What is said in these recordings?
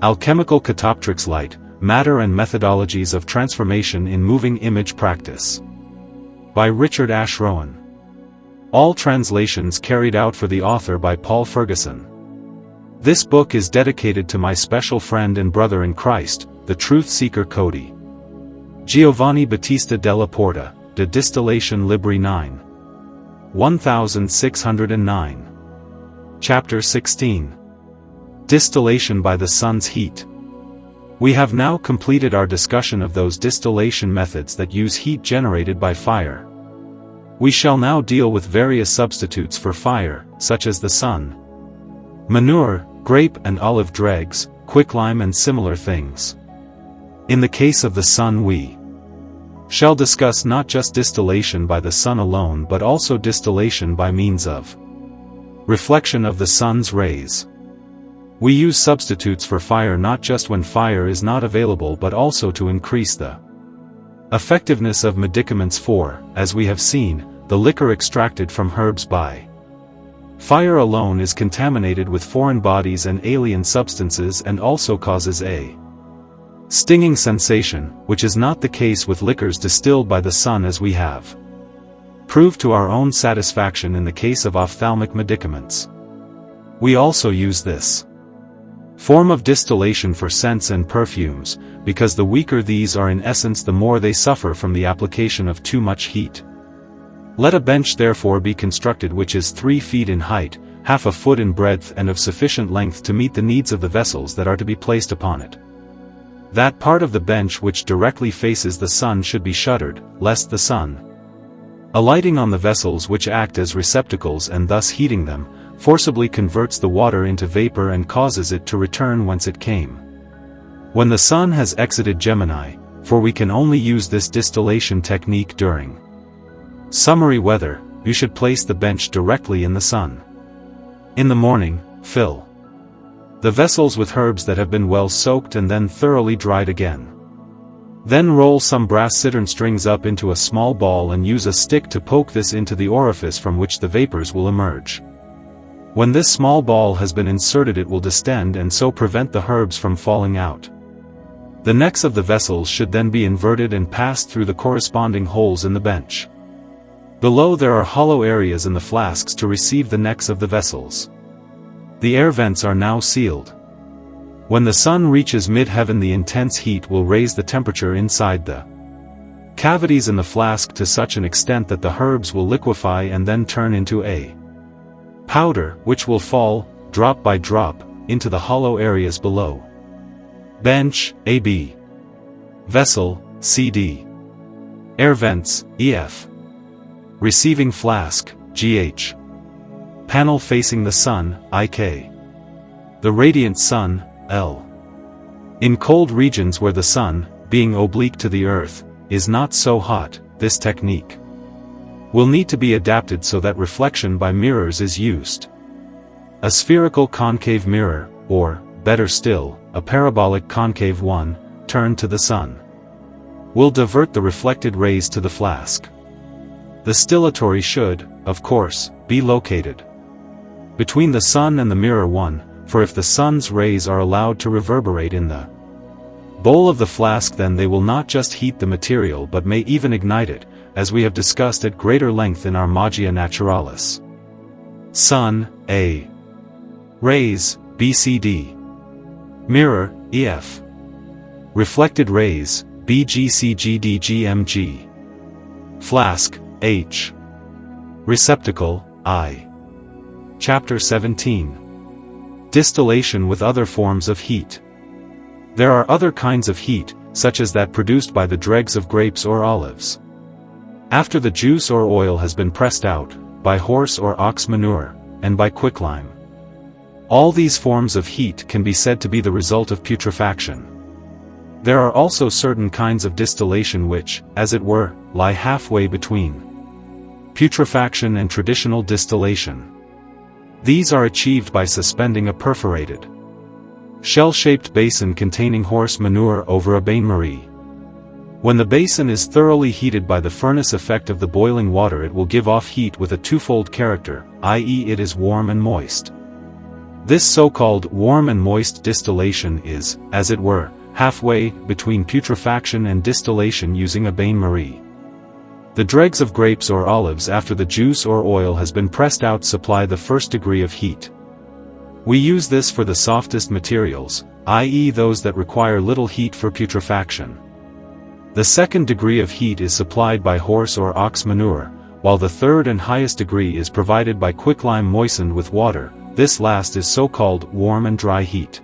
Alchemical Catoptrics Light, Matter and Methodologies of Transformation in Moving Image Practice. By Richard Ashrowan. All translations carried out for the author by Paul Ferguson. This book is dedicated to my special friend and brother in Christ, the truth seeker Cody. Giovanni Battista della Porta, de Distillatione Libri IX. 1609. Chapter 16. Distillation by the sun's heat. We have now completed our discussion of those distillation methods that use heat generated by fire. We shall now deal with various substitutes for fire, such as the sun, manure, grape and olive dregs, quicklime and similar things. In the case of the sun we shall discuss not just distillation by the sun alone but also distillation by means of reflection of the sun's rays. We use substitutes for fire not just when fire is not available but also to increase the effectiveness of medicaments for, as we have seen, the liquor extracted from herbs by fire alone is contaminated with foreign bodies and alien substances and also causes a stinging sensation, which is not the case with liquors distilled by the sun as we have proved to our own satisfaction in the case of ophthalmic medicaments. We also use this form of distillation for scents and perfumes, because the weaker these are in essence the more they suffer from the application of too much heat. Let a bench therefore be constructed which is 3 feet in height, half a foot in breadth and of sufficient length to meet the needs of the vessels that are to be placed upon it. That part of the bench which directly faces the sun should be shuttered, lest the sun, alighting on the vessels which act as receptacles and thus heating them, forcibly converts the water into vapor and causes it to return whence it came. When the sun has exited Gemini, for we can only use this distillation technique during summery weather, you should place the bench directly in the sun. In the morning, fill the vessels with herbs that have been well soaked and then thoroughly dried again. Then roll some brass citern strings up into a small ball and use a stick to poke this into the orifice from which the vapors will emerge. When this small ball has been inserted it will distend and so prevent the herbs from falling out. The necks of the vessels should then be inverted and passed through the corresponding holes in the bench. Below there are hollow areas in the flasks to receive the necks of the vessels. The air vents are now sealed. When the sun reaches mid-heaven the intense heat will raise the temperature inside the cavities in the flask to such an extent that the herbs will liquefy and then turn into a powder, which will fall, drop by drop, into the hollow areas below. Bench, AB. Vessel, CD. Air vents, EF. Receiving flask, GH. Panel facing the sun, IK. The radiant sun, L. In cold regions where the sun, being oblique to the earth, is not so hot, this technique will need to be adapted so that reflection by mirrors is used. A spherical concave mirror, or, better still, a parabolic concave one, turned to the sun, will divert the reflected rays to the flask. The stillatory should, of course, be located between the sun and the mirror one, for if the sun's rays are allowed to reverberate in the bowl of the flask then they will not just heat the material but may even ignite it, as we have discussed at greater length in our Magia Naturalis. Sun, A. Rays, BCD. Mirror, EF. Reflected rays, BGCGDGMG. Flask, H. Receptacle, I. Chapter 17. Distillation with other forms of heat. There are other kinds of heat, such as that produced by the dregs of grapes or olives, after the juice or oil has been pressed out, by horse or ox manure, and by quicklime. All these forms of heat can be said to be the result of putrefaction. There are also certain kinds of distillation which, as it were, lie halfway between putrefaction and traditional distillation. These are achieved by suspending a perforated, shell-shaped basin containing horse manure over a bain-marie. When the basin is thoroughly heated by the furnace effect of the boiling water it will give off heat with a twofold character, i.e. it is warm and moist. This so-called warm and moist distillation is, as it were, halfway between putrefaction and distillation using a bain-marie. The dregs of grapes or olives after the juice or oil has been pressed out supply the first degree of heat. We use this for the softest materials, i.e. those that require little heat for putrefaction. The second degree of heat is supplied by horse or ox manure, while the third and highest degree is provided by quicklime moistened with water. This last is so-called warm and dry heat.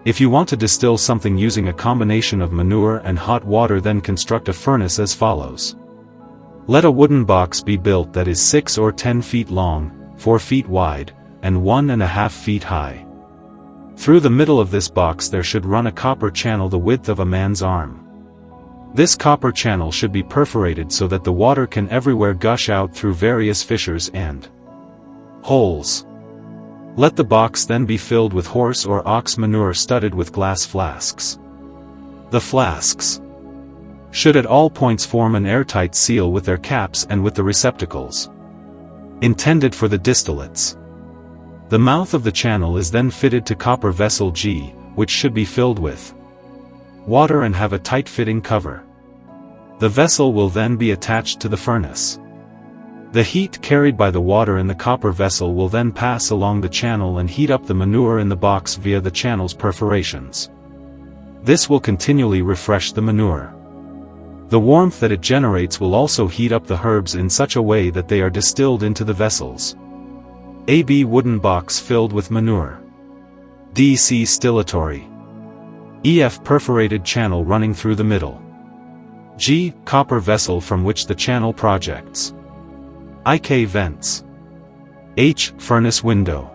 If you want to distill something using a combination of manure and hot water, then construct a furnace as follows. Let a wooden box be built that is 6 or 10 feet long, 4 feet wide, and 1.5 feet high. Through the middle of this box there should run a copper channel the width of a man's arm. This copper channel should be perforated so that the water can everywhere gush out through various fissures and holes. Let the box then be filled with horse or ox manure studded with glass flasks. The flasks should at all points form an airtight seal with their caps and with the receptacles intended for the distillates. The mouth of the channel is then fitted to copper vessel G, which should be filled with water and have a tight-fitting cover. The vessel will then be attached to the furnace. The heat carried by the water in the copper vessel will then pass along the channel and heat up the manure in the box via the channel's perforations. This will continually refresh the manure. The warmth that it generates will also heat up the herbs in such a way that they are distilled into the vessels. AB wooden box filled with manure. DC stillatory. EF perforated channel running through the middle. G copper vessel from which the channel projects. IK vents. H furnace window.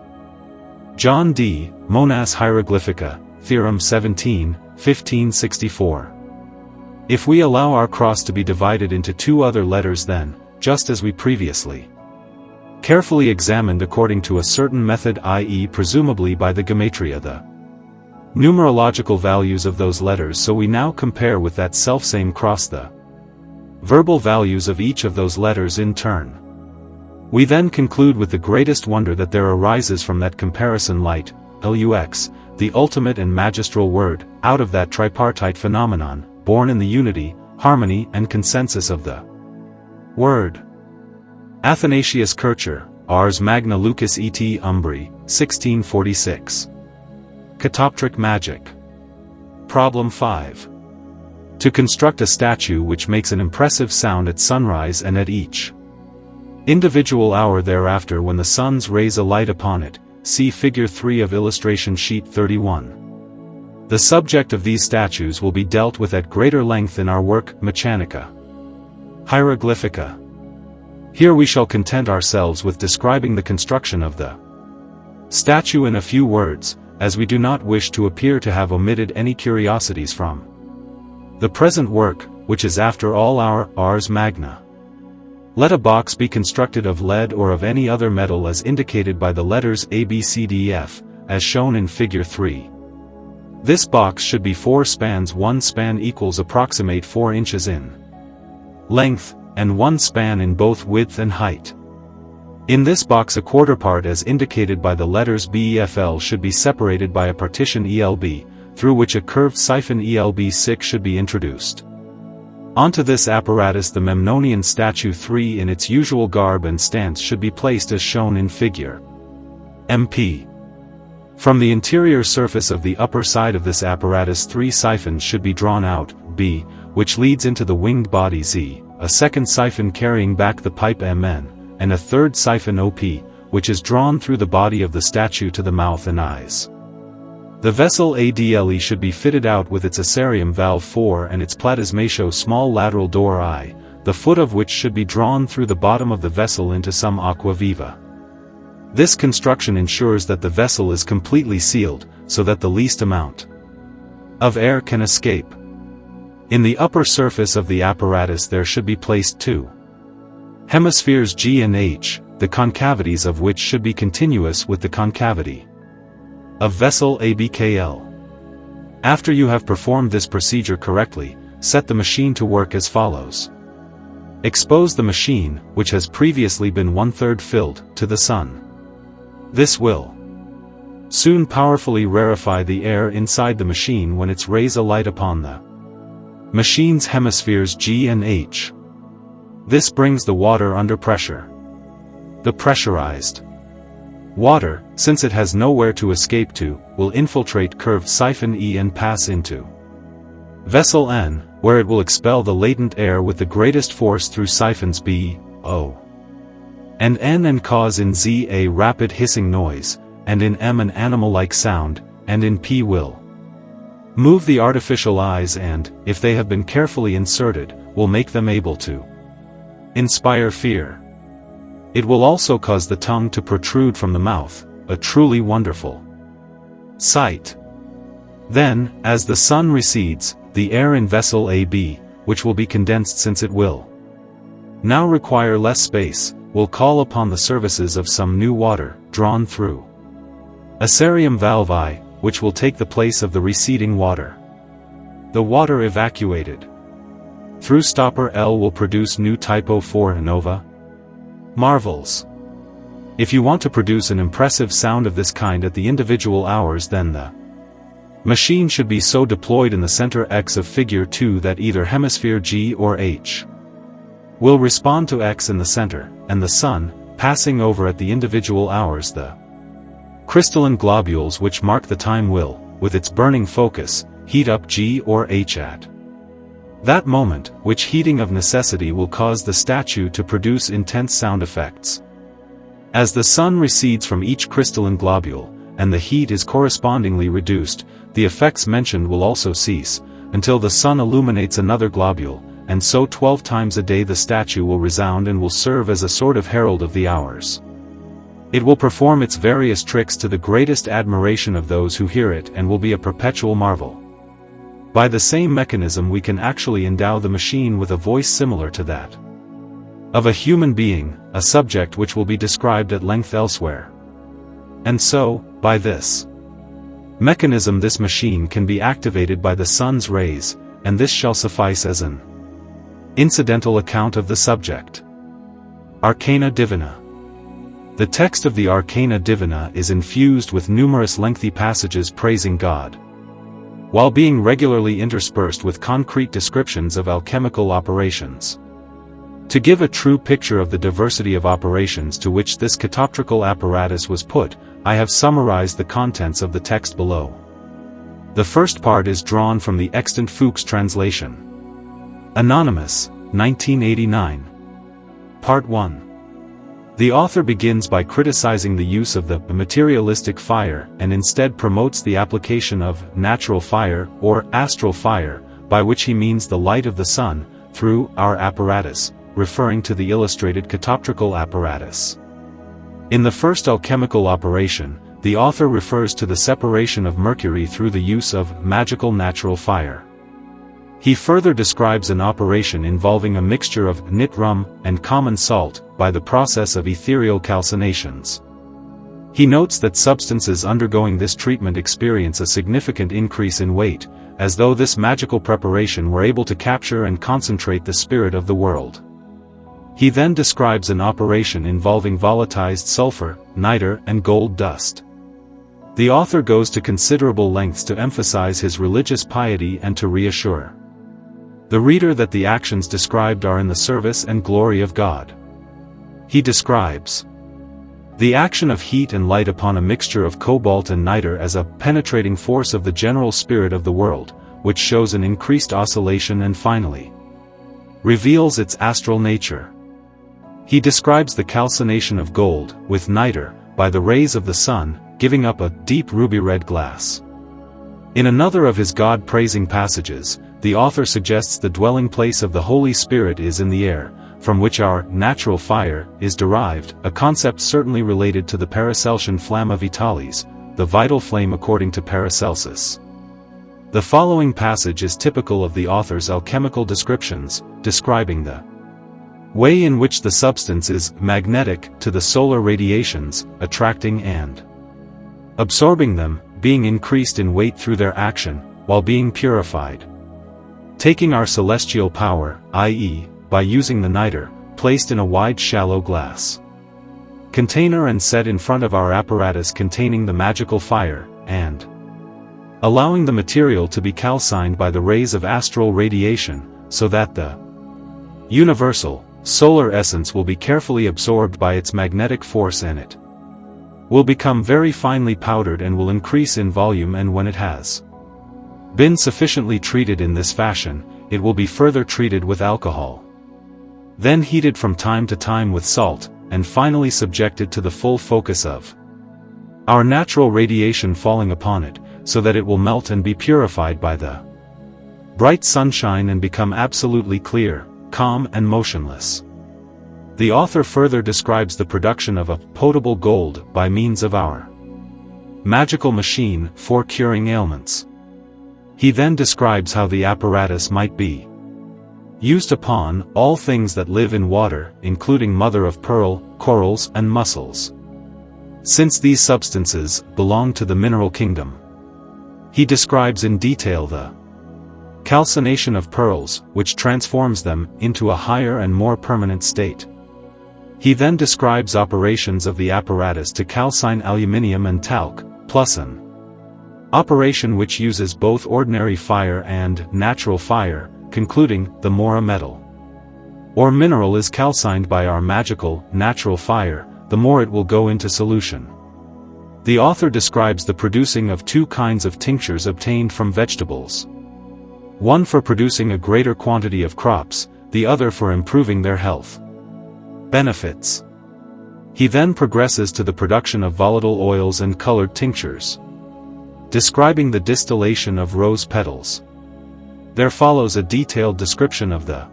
John D. Monas Hieroglyphica, Theorem 17, 1564. If we allow our cross to be divided into two other letters, then, just as we previously carefully examined according to a certain method, i.e. presumably by the gematria, the numerological values of those letters, so we now compare with that selfsame cross the verbal values of each of those letters in turn. We then conclude with the greatest wonder that there arises from that comparison light, LUX, the ultimate and magistral word, out of that tripartite phenomenon, born in the unity, harmony and consensus of the word. Athanasius Kircher, Ars Magna Lucis et Umbrae, 1646. Catoptric Magic. Problem 5. To construct a statue which makes an impressive sound at sunrise and at each individual hour thereafter when the sun's rays alight upon it, see Figure 3 of illustration sheet 31. The subject of these statues will be dealt with at greater length in our work, Mechanica Hieroglyphica. Here we shall content ourselves with describing the construction of the statue in a few words, as we do not wish to appear to have omitted any curiosities from the present work, which is after all our Ars Magna. Let a box be constructed of lead or of any other metal as indicated by the letters A, B, C, D, F, as shown in Figure 3. This box should be 4 spans. 1 span equals approximate 4 inches in length, and 1 span in both width and height. In this box a quarter part as indicated by the letters BEFL should be separated by a partition ELB, through which a curved siphon ELB6 should be introduced. Onto this apparatus the Memnonian statue 3 in its usual garb and stance should be placed as shown in Figure MP. From the interior surface of the upper side of this apparatus 3 siphons should be drawn out, B, which leads into the winged body Z, a second siphon carrying back the pipe MN, and a third siphon OP, which is drawn through the body of the statue to the mouth and eyes. The vessel ADLE should be fitted out with its acerium valve 4 and its plasmatio small lateral door I, the foot of which should be drawn through the bottom of the vessel into some aqua viva. This construction ensures that the vessel is completely sealed, so that the least amount of air can escape. In the upper surface of the apparatus there should be placed 2 hemispheres G and H, the concavities of which should be continuous with the concavity of vessel ABKL. After you have performed this procedure correctly, set the machine to work as follows. Expose the machine, which has previously been 1/3 filled, to the sun. This will soon powerfully rarefy the air inside the machine when its rays alight upon the machine's hemispheres G and H. This brings the water under pressure. The pressurized water, since it has nowhere to escape to, will infiltrate curved siphon E and pass into vessel N, where it will expel the latent air with the greatest force through siphons B, O, and N, and cause in Z a rapid hissing noise, and in M an animal-like sound, and in P will move the artificial eyes and, if they have been carefully inserted, will make them able to inspire fear. It will also cause the tongue to protrude from the mouth, a truly wonderful sight. Then, as the sun recedes, the air in vessel AB, which will be condensed since it will now require less space, will call upon the services of some new water, drawn through Acerium valvi, which will take the place of the receding water. The water evacuated through stopper L will produce new typo 4 nova marvels. If you want to produce an impressive sound of this kind at the individual hours, then the machine should be so deployed in the center X of figure 2 that either hemisphere G or H will respond to X in the center, and the sun, passing over at the individual hours, the crystalline globules which mark the time will, with its burning focus, heat up G or H at that moment, which heating of necessity will cause the statue to produce intense sound effects. As the sun recedes from each crystalline globule, and the heat is correspondingly reduced, the effects mentioned will also cease, until the sun illuminates another globule, and so 12 times a day the statue will resound and will serve as a sort of herald of the hours. It will perform its various tricks to the greatest admiration of those who hear it and will be a perpetual marvel. By the same mechanism we can actually endow the machine with a voice similar to that of a human being, a subject which will be described at length elsewhere. And so, by this mechanism this machine can be activated by the sun's rays, and this shall suffice as an incidental account of the subject. Arcana Divina. The text of the Arcana Divina is infused with numerous lengthy passages praising God, while being regularly interspersed with concrete descriptions of alchemical operations. To give a true picture of the diversity of operations to which this catoptrical apparatus was put, I have summarized the contents of the text below. The first part is drawn from the extant Fuchs translation. Anonymous, 1989. Part 1. The author begins by criticizing the use of the materialistic fire and instead promotes the application of natural fire or astral fire, by which he means the light of the sun, through our apparatus, referring to the illustrated catoptrical apparatus. In the first alchemical operation, the author refers to the separation of mercury through the use of magical natural fire. He further describes an operation involving a mixture of nitrum and common salt, by the process of ethereal calcinations. He notes that substances undergoing this treatment experience a significant increase in weight, as though this magical preparation were able to capture and concentrate the spirit of the world. He then describes an operation involving volatilized sulfur, niter, and gold dust. The author goes to considerable lengths to emphasize his religious piety and to reassure the reader that the actions described are in the service and glory of God. He describes the action of heat and light upon a mixture of cobalt and niter as a penetrating force of the general spirit of the world, which shows an increased oscillation and finally reveals its astral nature. He describes the calcination of gold, with niter, by the rays of the sun, giving up a deep ruby-red glass. In another of his God-praising passages, the author suggests the dwelling place of the Holy Spirit is in the air, from which our natural fire is derived, a concept certainly related to the Paracelsian flamma vitalis, the vital flame according to Paracelsus. The following passage is typical of the author's alchemical descriptions, describing the way in which the substance is magnetic to the solar radiations, attracting and absorbing them, being increased in weight through their action, while being purified. Taking our celestial power, i.e., by using the niter, placed in a wide shallow glass container and set in front of our apparatus containing the magical fire, and allowing the material to be calcined by the rays of astral radiation, so that the universal, solar essence will be carefully absorbed by its magnetic force and it will become very finely powdered and will increase in volume, and when it has been sufficiently treated in this fashion, it will be further treated with alcohol, then heated from time to time with salt, and finally subjected to the full focus of our natural radiation falling upon it, so that it will melt and be purified by the bright sunshine and become absolutely clear, calm and motionless. The author further describes the production of a potable gold by means of our magical machine for curing ailments. He then describes how the apparatus might be used upon all things that live in water, including mother of pearl, corals and mussels, since these substances belong to the mineral kingdom. He describes in detail the calcination of pearls, which transforms them into a higher and more permanent state. He then describes operations of the apparatus to calcine aluminium and talc, plus an operation which uses both ordinary fire and natural fire, concluding, the more a metal or mineral is calcined by our magical, natural fire, the more it will go into solution. The author describes the producing of two kinds of tinctures obtained from vegetables. One for producing a greater quantity of crops, the other for improving their health benefits. He then progresses to the production of volatile oils and colored tinctures, describing the distillation of rose petals. There follows a detailed description of the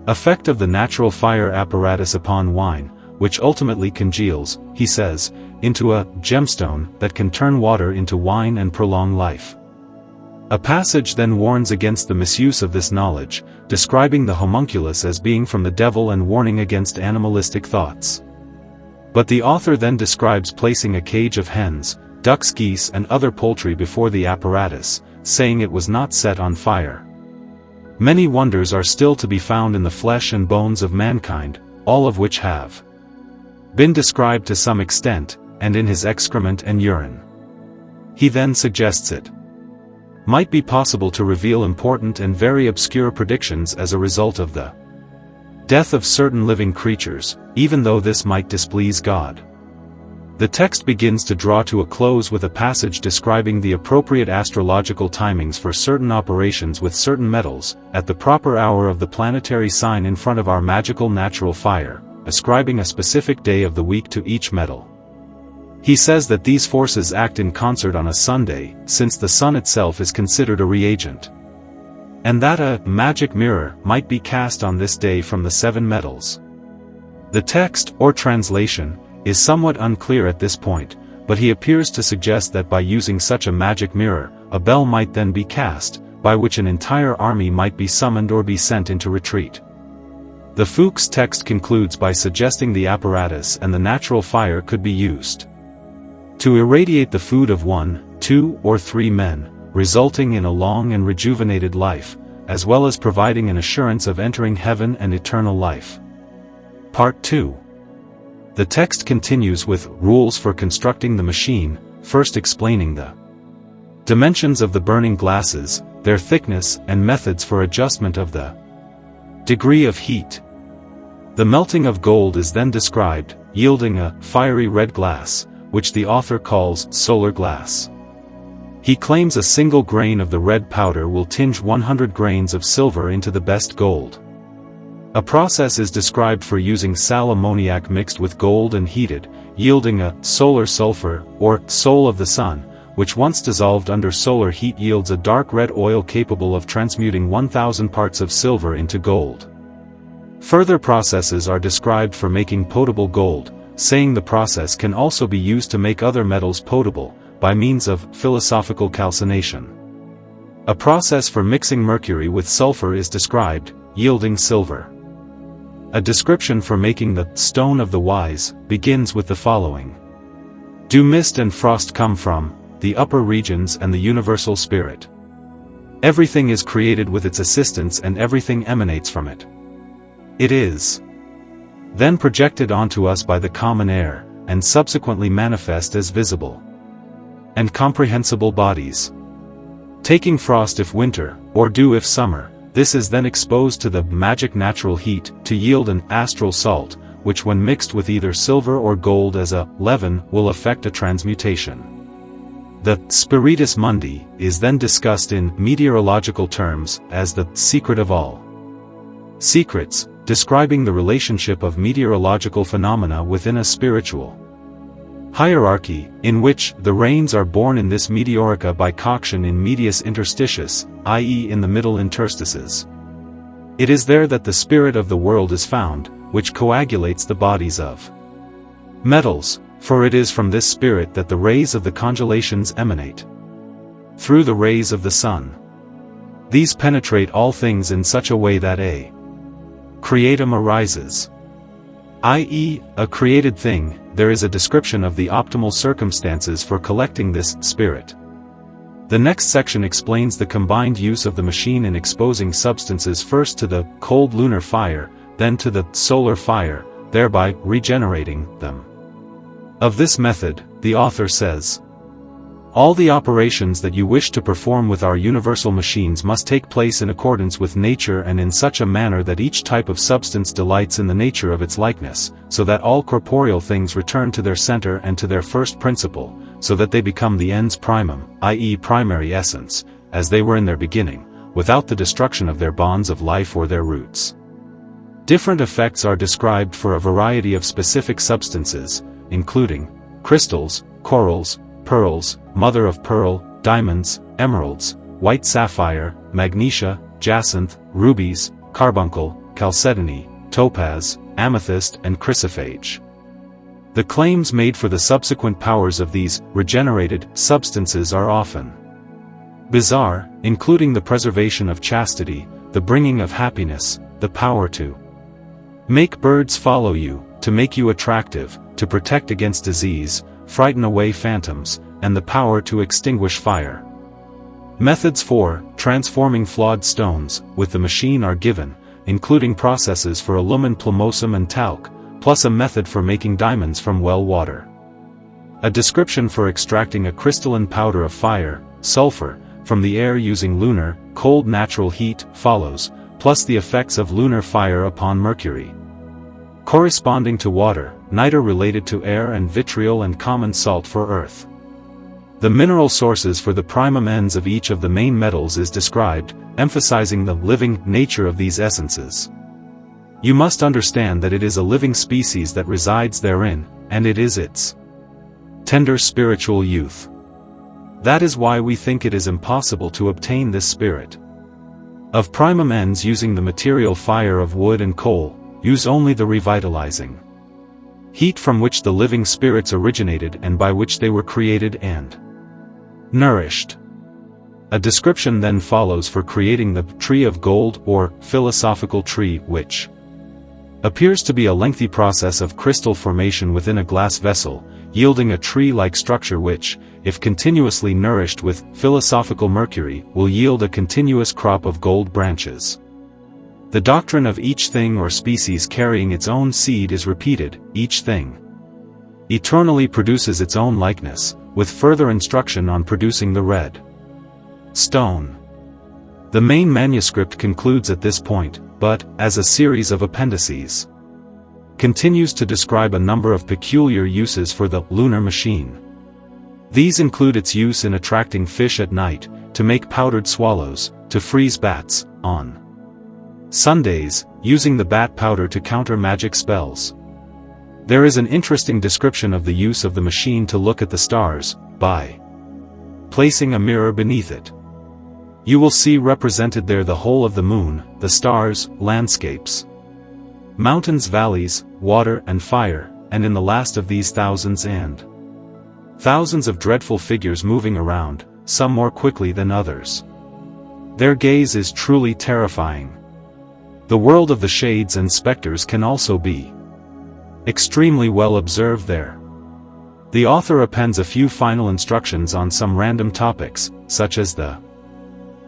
effect of the natural fire apparatus upon wine, which ultimately congeals, he says, into a gemstone that can turn water into wine and prolong life. A passage then warns against the misuse of this knowledge, describing the homunculus as being from the devil and warning against animalistic thoughts. But the author then describes placing a cage of hens, ducks, geese and other poultry before the apparatus, saying it was not set on fire. Many wonders are still to be found in the flesh and bones of mankind, all of which have been described to some extent, and in his excrement and urine. He then suggests it might be possible to reveal important and very obscure predictions as a result of the death of certain living creatures, even though this might displease God. The text begins to draw to a close with a passage describing the appropriate astrological timings for certain operations with certain metals, at the proper hour of the planetary sign in front of our magical natural fire, ascribing a specific day of the week to each metal. He says that these forces act in concert on a Sunday, since the sun itself is considered a reagent, and that a magic mirror might be cast on this day from the 7 metals. The text, or translation, is somewhat unclear at this point, but he appears to suggest that by using such a magic mirror, a bell might then be cast, by which an entire army might be summoned or be sent into retreat. The Fuchs text concludes by suggesting the apparatus and the natural fire could be used to irradiate the food of 1, 2, or 3 men, resulting in a long and rejuvenated life, as well as providing an assurance of entering heaven and eternal life. Part 2. The text continues with rules for constructing the machine, first explaining the dimensions of the burning glasses, their thickness and methods for adjustment of the degree of heat. The melting of gold is then described, yielding a fiery red glass, which the author calls solar glass. He claims a single grain of the red powder will tinge 100 grains of silver into the best gold. A process is described for using sal ammoniac mixed with gold and heated, yielding a solar sulfur, or soul of the sun, which once dissolved under solar heat yields a dark red oil capable of transmuting 1,000 parts of silver into gold. Further processes are described for making potable gold, saying the process can also be used to make other metals potable, by means of philosophical calcination. A process for mixing mercury with sulfur is described, yielding silver. A description for making the stone of the wise begins with the following. Do mist and frost come from the upper regions and the universal spirit? Everything is created with its assistance and everything emanates from it. It is then projected onto us by the common air, and subsequently manifest as visible and comprehensible bodies. Taking frost if winter, or dew if summer, this is then exposed to the magic natural heat to yield an astral salt, which when mixed with either silver or gold as a leaven will effect a transmutation. The spiritus mundi is then discussed in meteorological terms as the secret of all secrets, describing the relationship of meteorological phenomena within a spiritual hierarchy, in which the rains are born in this meteorica by coction in medius interstitius, i.e. in the middle interstices. It is there that the spirit of the world is found, which coagulates the bodies of metals, for it is from this spirit that the rays of the constellations emanate. Through the rays of the sun, these penetrate all things in such a way that a creatum arises, i.e., a created thing. There is a description of the optimal circumstances for collecting this spirit. The next section explains the combined use of the machine in exposing substances first to the cold lunar fire, then to the solar fire, thereby regenerating them. Of this method, the author says, "All the operations that you wish to perform with our universal machines must take place in accordance with nature and in such a manner that each type of substance delights in the nature of its likeness, so that all corporeal things return to their center and to their first principle, so that they become the ens primum, i.e. primary essence, as they were in their beginning, without the destruction of their bonds of life or their roots." Different effects are described for a variety of specific substances, including crystals, corals, pearls, mother of pearl, diamonds, emeralds, white sapphire, magnesia, jacinth, rubies, carbuncle, chalcedony, topaz, amethyst and chrysoprase. The claims made for the subsequent powers of these regenerated substances are often bizarre, including the preservation of chastity, the bringing of happiness, the power to make birds follow you, to make you attractive, to protect against disease, frighten away phantoms, and the power to extinguish fire. Methods for transforming flawed stones with the machine are given, including processes for alumen plumosum and talc, plus a method for making diamonds from well water. A description for extracting a crystalline powder of fire, sulfur, from the air using lunar, cold natural heat follows, plus the effects of lunar fire upon mercury. Corresponding to water, niter related to air and vitriol and common salt for earth. The mineral sources for the primum ends of each of the main metals is described, emphasizing the living nature of these essences. You must understand that it is a living species that resides therein, and it is its tender spiritual youth. That is why we think it is impossible to obtain this spirit of primum ends using the material fire of wood and coal. Use only the revitalizing heat from which the living spirits originated and by which they were created and nourished. A description then follows for creating the tree of gold or philosophical tree, which appears to be a lengthy process of crystal formation within a glass vessel, yielding a tree-like structure which, if continuously nourished with philosophical mercury, will yield a continuous crop of gold branches. The doctrine of each thing or species carrying its own seed is repeated. Each thing eternally produces its own likeness, with further instruction on producing the red stone. The main manuscript concludes at this point, but, as a series of appendices, continues to describe a number of peculiar uses for the lunar machine. These include its use in attracting fish at night, to make powdered swallows, to freeze bats, on Sundays, using the bat powder to counter magic spells. There is an interesting description of the use of the machine to look at the stars, by placing a mirror beneath it. You will see represented there the whole of the moon, the stars, landscapes, mountains, valleys, water and fire, and in the last of these thousands and thousands of dreadful figures moving around, some more quickly than others. Their gaze is truly terrifying. The world of the shades and specters can also be extremely well observed there. The author appends a few final instructions on some random topics, such as the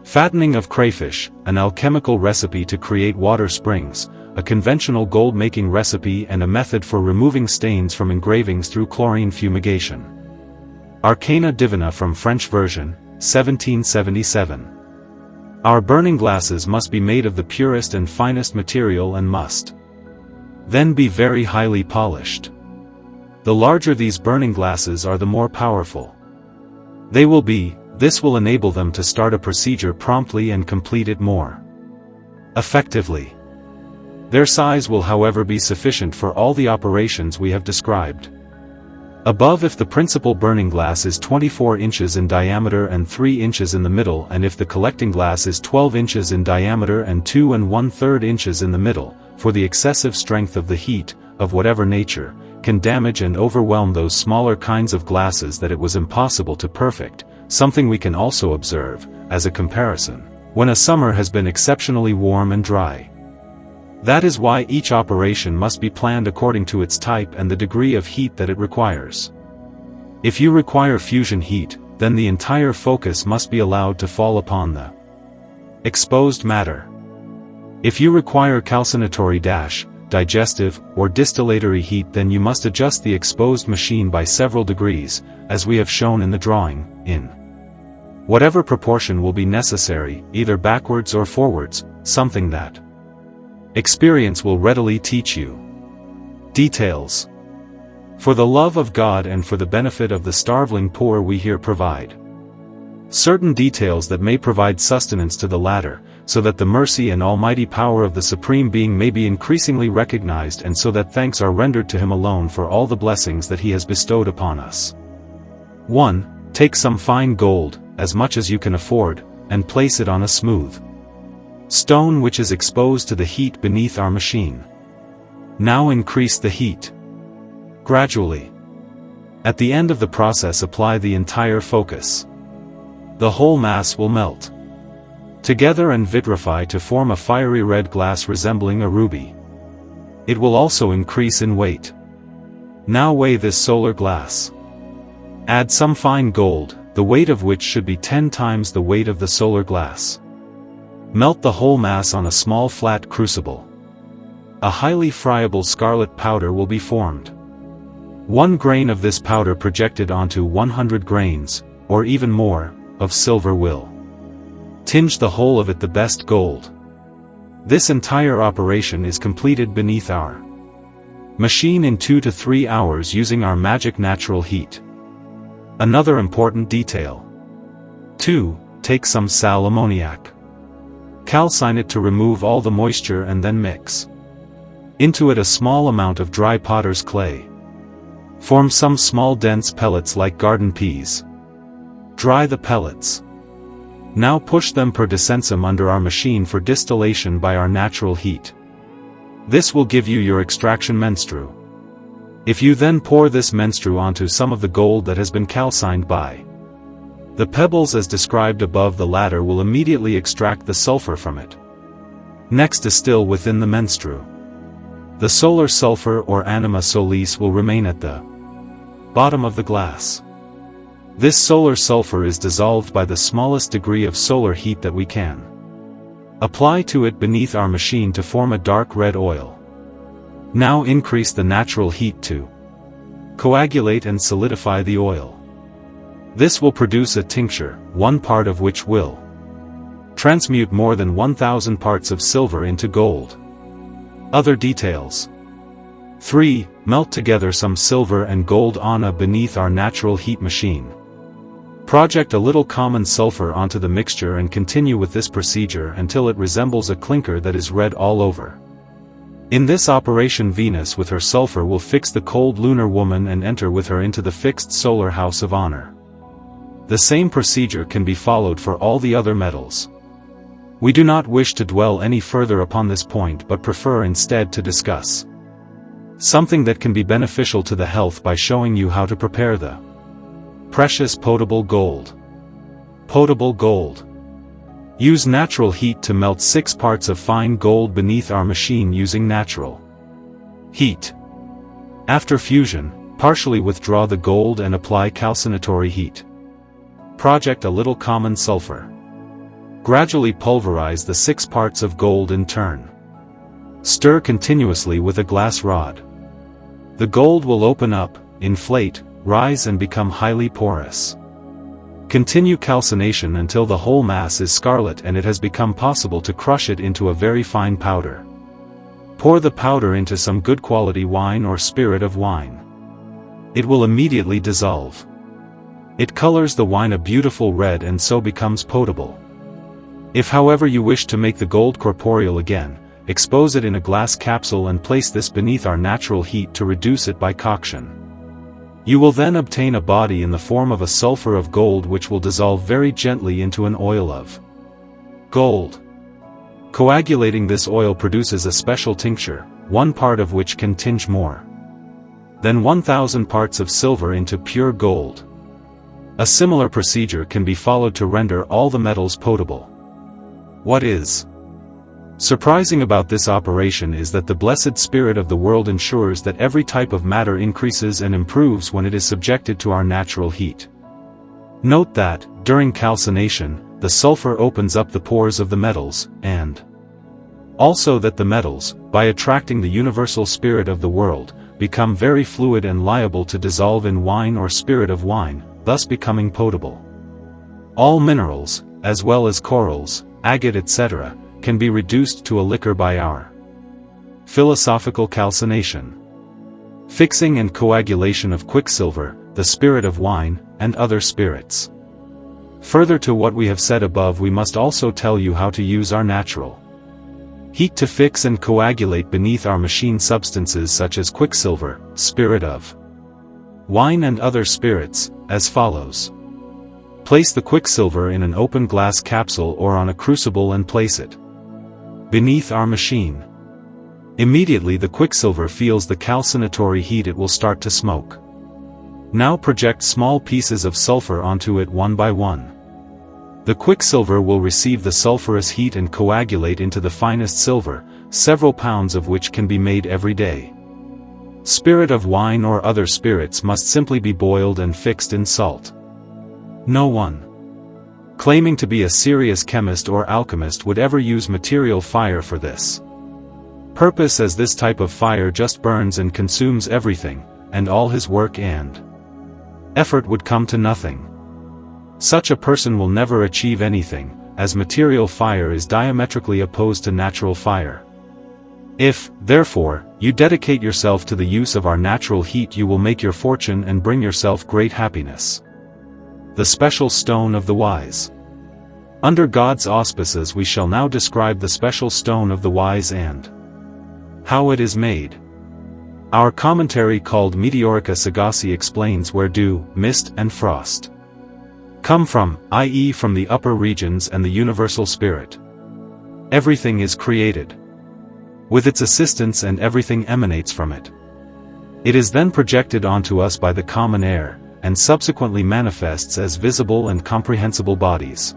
fattening of crayfish, an alchemical recipe to create water springs, a conventional gold-making recipe and a method for removing stains from engravings through chlorine fumigation. Arcana Divina from French version, 1777. Our burning glasses must be made of the purest and finest material and must then be very highly polished. The larger these burning glasses are, the more powerful they will be. This will enable them to start a procedure promptly and complete it more effectively. Their size will, however, be sufficient for all the operations we have described above if the principal burning glass is 24 inches in diameter and 3 inches in the middle, and if the collecting glass is 12 inches in diameter and 2 1/3 inches in the middle, for the excessive strength of the heat, of whatever nature, can damage and overwhelm those smaller kinds of glasses that it was impossible to perfect, something we can also observe, as a comparison, when a summer has been exceptionally warm and dry. That is why each operation must be planned according to its type and the degree of heat that it requires. If you require fusion heat, then the entire focus must be allowed to fall upon the exposed matter. If you require calcinatory digestive, or distillatory heat, then you must adjust the exposed machine by several degrees, as we have shown in the drawing, in whatever proportion will be necessary, either backwards or forwards, something that experience will readily teach you. Details. For the love of God and for the benefit of the starveling poor, we here provide certain details that may provide sustenance to the latter, so that the mercy and almighty power of the Supreme Being may be increasingly recognized, and so that thanks are rendered to Him alone for all the blessings that He has bestowed upon us. 1. Take some fine gold, as much as you can afford, and place it on a smooth stone which is exposed to the heat beneath our machine. Now increase the heat gradually. At the end of the process, apply the entire focus. The whole mass will melt together and vitrify to form a fiery red glass resembling a ruby. It will also increase in weight. Now weigh this solar glass. Add some fine gold, the weight of which should be 10 times the weight of the solar glass. Melt the whole mass on a small flat crucible. A highly friable scarlet powder will be formed. 1 grain of this powder projected onto 100 grains, or even more, of silver will tinge the whole of it the best gold. This entire operation is completed beneath our machine in 2 to 3 hours using our magic natural heat. Another important detail. 2. Take some sal ammoniac. Calcine it to remove all the moisture and then mix into it a small amount of dry potter's clay. Form some small dense pellets like garden peas. Dry the pellets. Now push them per descensum under our machine for distillation by our natural heat. This will give you your extraction menstrue. If you then pour this menstrue onto some of the gold that has been calcined by the pebbles as described above, the latter will immediately extract the sulfur from it. Next, distill within the menstrue. The solar sulfur or anima solis will remain at the bottom of the glass. This solar sulfur is dissolved by the smallest degree of solar heat that we can apply to it beneath our machine to form a dark red oil. Now increase the natural heat to coagulate and solidify the oil. This will produce a tincture, 1 part of which will transmute more than 1,000 parts of silver into gold. Other details. 3. Melt together some silver and gold anna beneath our natural heat machine. Project a little common sulfur onto the mixture and continue with this procedure until it resembles a clinker that is red all over. In this operation, Venus with her sulfur will fix the cold lunar woman and enter with her into the fixed solar house of honor. The same procedure can be followed for all the other metals. We do not wish to dwell any further upon this point, but prefer instead to discuss something that can be beneficial to the health by showing you how to prepare the precious potable gold. Potable gold. Use natural heat to melt 6 parts of fine gold beneath our machine using natural heat. After fusion, partially withdraw the gold and apply calcinatory heat. Project a little common sulfur. Gradually pulverize the 6 parts of gold in turn. Stir continuously with a glass rod. The gold will open up, inflate, rise and become highly porous. Continue calcination until the whole mass is scarlet and it has become possible to crush it into a very fine powder. Pour the powder into some good quality wine or spirit of wine. It will immediately dissolve. It colors the wine a beautiful red and so becomes potable. If however you wish to make the gold corporeal again, expose it in a glass capsule and place this beneath our natural heat to reduce it by coction. You will then obtain a body in the form of a sulfur of gold which will dissolve very gently into an oil of gold. Coagulating this oil produces a special tincture, 1 part of which can tinge more than 1,000 parts of silver into pure gold. A similar procedure can be followed to render all the metals potable. What is surprising about this operation is that the blessed spirit of the world ensures that every type of matter increases and improves when it is subjected to our natural heat. Note that, during calcination, the sulfur opens up the pores of the metals, and also that the metals, by attracting the universal spirit of the world, become very fluid and liable to dissolve in wine or spirit of wine, thus becoming potable. All minerals, as well as corals, agate etc., can be reduced to a liquor by our philosophical calcination, fixing and coagulation of quicksilver, the spirit of wine, and other spirits. Further to what we have said above, we must also tell you how to use our natural heat to fix and coagulate beneath our machine substances such as quicksilver, spirit of wine and other spirits, as follows. Place the quicksilver in an open glass capsule or on a crucible and place it beneath our machine. Immediately the quicksilver feels the calcinatory heat, it will start to smoke. Now project small pieces of sulfur onto it one by one. The quicksilver will receive the sulfurous heat and coagulate into the finest silver, several pounds of which can be made every day. Spirit of wine or other spirits must simply be boiled and fixed in salt. No one claiming to be a serious chemist or alchemist would ever use material fire for this purpose, as this type of fire just burns and consumes everything, and all his work and effort would come to nothing. Such a person will never achieve anything, as material fire is diametrically opposed to natural fire. If, therefore, you dedicate yourself to the use of our natural heat, you will make your fortune and bring yourself great happiness. The special stone of the wise. Under God's auspices we shall now describe the special stone of the wise and how it is made. Our commentary called Meteorica Sagaci explains where dew, mist and frost come from, i.e. from the upper regions and the universal spirit. Everything is created with its assistance and everything emanates from it. It is then projected onto us by the common air, and subsequently manifests as visible and comprehensible bodies.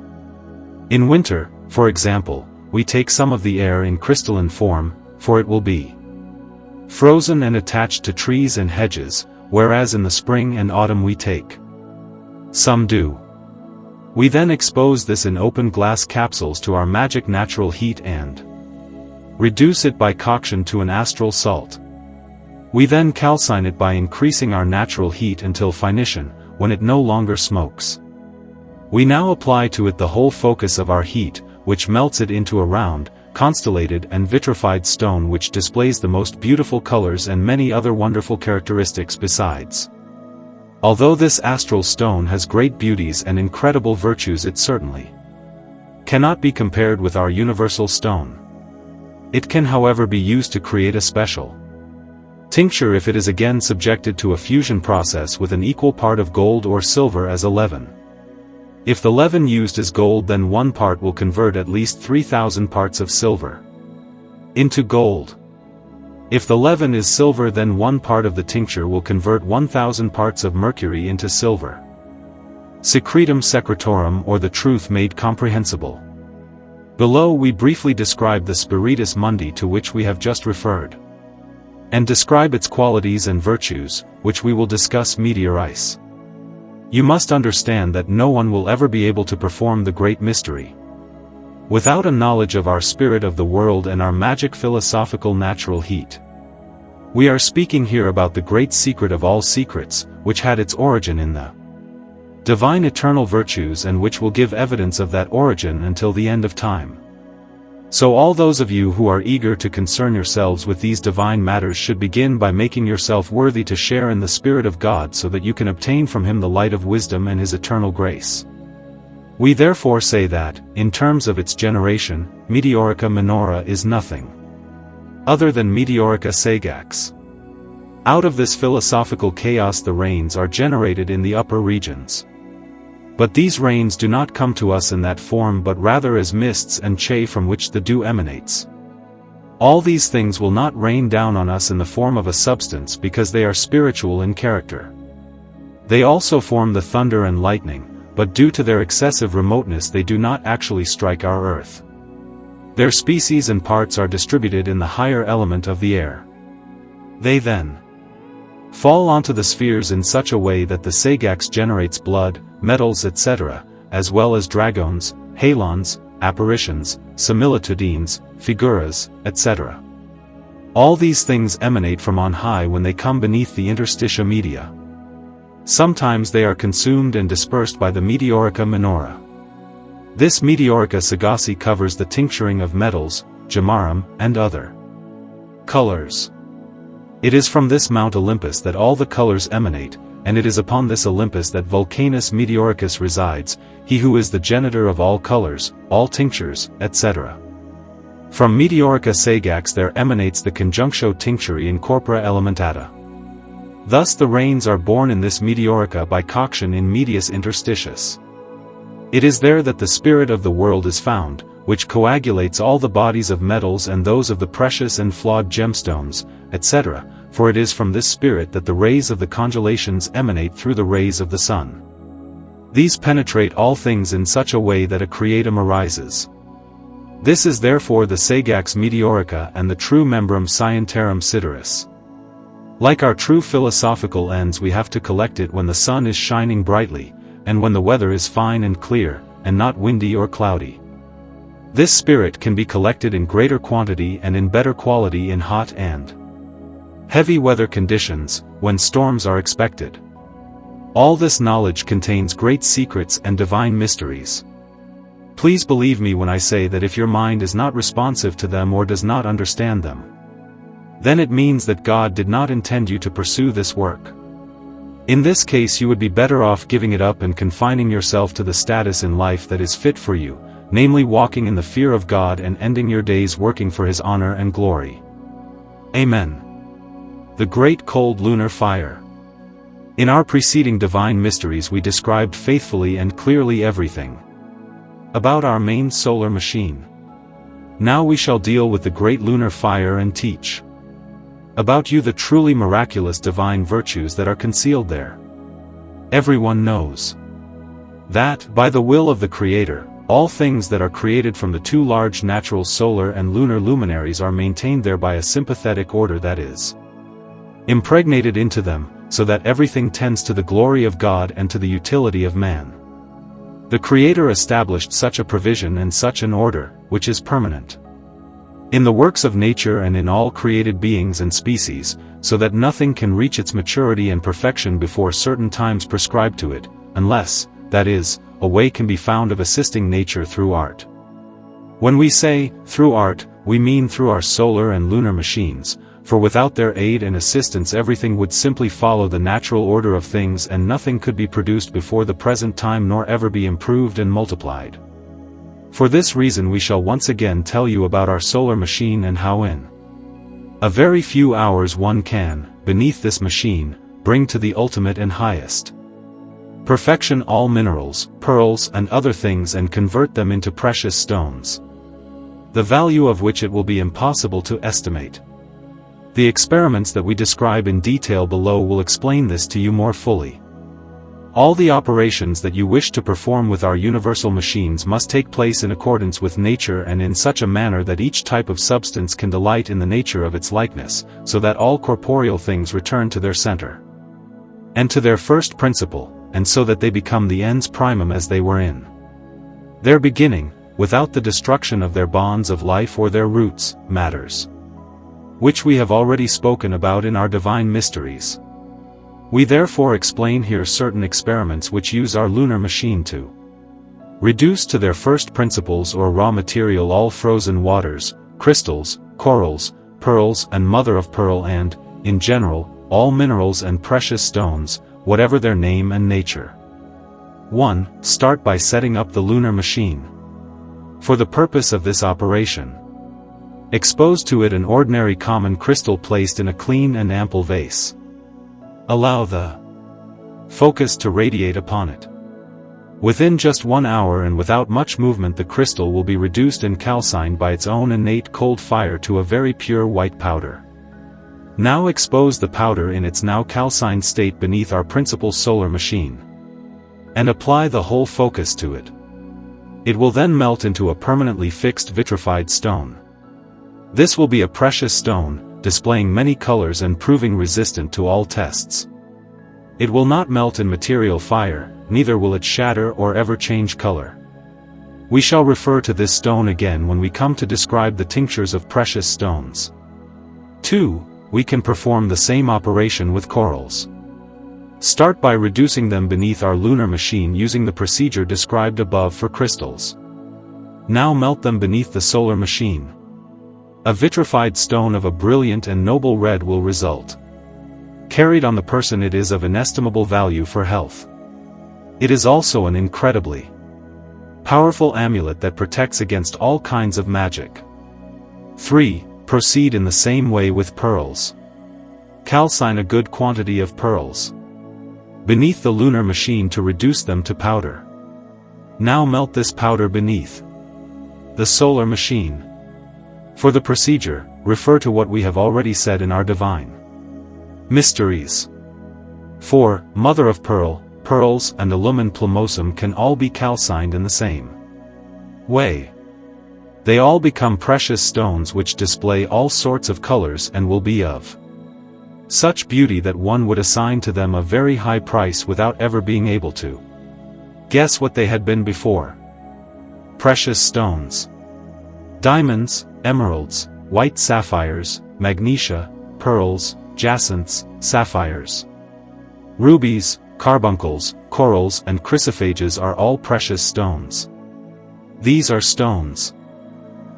In winter, for example, we take some of the air in crystalline form, for it will be frozen and attached to trees and hedges, whereas in the spring and autumn we take some dew. We then expose this in open glass capsules to our magic natural heat and reduce it by coction to an astral salt. We then calcine it by increasing our natural heat until finition, when it no longer smokes. We now apply to it the whole focus of our heat, which melts it into a round, constellated and vitrified stone which displays the most beautiful colors and many other wonderful characteristics besides. Although this astral stone has great beauties and incredible virtues, it certainly cannot be compared with our universal stone. It can however be used to create a special tincture if it is again subjected to a fusion process with an equal part of gold or silver as a leaven. If the leaven used is gold, then 1 part will convert at least 3,000 parts of silver into gold. If the leaven is silver, then 1 part of the tincture will convert 1,000 parts of mercury into silver. Secretum secretorum, or the truth made comprehensible. Below we briefly describe the Spiritus Mundi to which we have just referred, and describe its qualities and virtues, which we will discuss medias. You must understand that no one will ever be able to perform the great mystery without a knowledge of our spirit of the world and our magic philosophical natural heat. We are speaking here about the great secret of all secrets, which had its origin in the divine eternal virtues and which will give evidence of that origin until the end of time. So all those of you who are eager to concern yourselves with these divine matters should begin by making yourself worthy to share in the Spirit of God so that you can obtain from Him the light of wisdom and His eternal grace. We therefore say that, in terms of its generation, Meteorica Minora is nothing other than Meteorica Sagax. Out of this philosophical chaos the rains are generated in the upper regions. But these rains do not come to us in that form but rather as mists and che from which the dew emanates. All these things will not rain down on us in the form of a substance because they are spiritual in character. They also form the thunder and lightning, but due to their excessive remoteness they do not actually strike our earth. Their species and parts are distributed in the higher element of the air. They then fall onto the spheres in such a way that the Sagax generates blood, metals etc., as well as dragons, halons, apparitions, similitudines, figuras, etc. All these things emanate from on high when they come beneath the interstitia media. Sometimes they are consumed and dispersed by the Meteorica Minora. This Meteorica Sagasi covers the tincturing of metals, gemarum, and other colors. It is from this Mount Olympus that all the colors emanate, and it is upon this Olympus that Vulcanus Meteoricus resides, he who is the genitor of all colors, all tinctures, etc. From Meteorica Sagax there emanates the conjunctio tincturi in corpora elementata. Thus the rains are born in this Meteorica by coction in medius interstitius. It is there that the spirit of the world is found, which coagulates all the bodies of metals and those of the precious and flawed gemstones, etc., for it is from this spirit that the rays of the constellations emanate through the rays of the sun. These penetrate all things in such a way that a creatum arises. This is therefore the Sagax Meteorica and the true membrum scientiarum sideris. Like our true philosophical ends we have to collect it when the sun is shining brightly, and when the weather is fine and clear, and not windy or cloudy. This spirit can be collected in greater quantity and in better quality in hot and heavy weather conditions, when storms are expected. All this knowledge contains great secrets and divine mysteries. Please believe me when I say that if your mind is not responsive to them or does not understand them, then it means that God did not intend you to pursue this work. In this case you would be better off giving it up and confining yourself to the status in life that is fit for you, namely walking in the fear of God and ending your days working for His honor and glory. Amen. The Great Cold Lunar Fire. In our preceding divine mysteries we described faithfully and clearly everything about our main solar machine. Now we shall deal with the Great Lunar Fire and teach about you the truly miraculous divine virtues that are concealed there. Everyone knows that, by the will of the Creator, all things that are created from the two large natural solar and lunar luminaries are maintained there by a sympathetic order that is impregnated into them, so that everything tends to the glory of God and to the utility of man. The Creator established such a provision and such an order, which is permanent in the works of nature and in all created beings and species, so that nothing can reach its maturity and perfection before certain times prescribed to it, unless, that is, a way can be found of assisting nature through art. When we say, through art, we mean through our solar and lunar machines, for without their aid and assistance everything would simply follow the natural order of things and nothing could be produced before the present time nor ever be improved and multiplied. For this reason we shall once again tell you about our solar machine and how in a very few hours one can, beneath this machine, bring to the ultimate and highest perfection all minerals, pearls and other things and convert them into precious stones, the value of which it will be impossible to estimate. The experiments that we describe in detail below will explain this to you more fully. All the operations that you wish to perform with our universal machines must take place in accordance with nature and in such a manner that each type of substance can delight in the nature of its likeness, so that all corporeal things return to their center and to their first principle, and so that they become the ens primum as they were in their beginning, without the destruction of their bonds of life or their roots, matters. Which we have already spoken about in our divine mysteries. We therefore explain here certain experiments which use our lunar machine to reduce to their first principles or raw material all frozen waters, crystals, corals, pearls and mother of pearl and, in general, all minerals and precious stones, whatever their name and nature. 1. Start by setting up the lunar machine. For the purpose of this operation, expose to it an ordinary common crystal placed in a clean and ample vase. Allow the focus to radiate upon it. Within just 1 hour and without much movement the crystal will be reduced and calcined by its own innate cold fire to a very pure white powder. Now expose the powder in its now calcined state beneath our principal solar machine. And apply the whole focus to it. It will then melt into a permanently fixed vitrified stone. This will be a precious stone, displaying many colors and proving resistant to all tests. It will not melt in material fire, neither will it shatter or ever change color. We shall refer to this stone again when we come to describe the tinctures of precious stones. 2. We can perform the same operation with corals. Start by reducing them beneath our lunar machine using the procedure described above for crystals. Now melt them beneath the solar machine. A vitrified stone of a brilliant and noble red will result. Carried on the person it is of inestimable value for health. It is also an incredibly powerful amulet that protects against all kinds of magic. 3. Proceed in the same way with pearls. Calcine a good quantity of pearls beneath the lunar machine to reduce them to powder. Now melt this powder beneath the solar machine. For the procedure, refer to what we have already said in our divine mysteries. 4. Mother of pearl, pearls and alumen plumosum can all be calcined in the same way. They all become precious stones which display all sorts of colors and will be of such beauty that one would assign to them a very high price without ever being able to guess what they had been before. Precious stones. Diamonds, emeralds, white sapphires, magnesia, pearls, jacinths, sapphires, rubies, carbuncles, corals and chrysophages are all precious stones. These are stones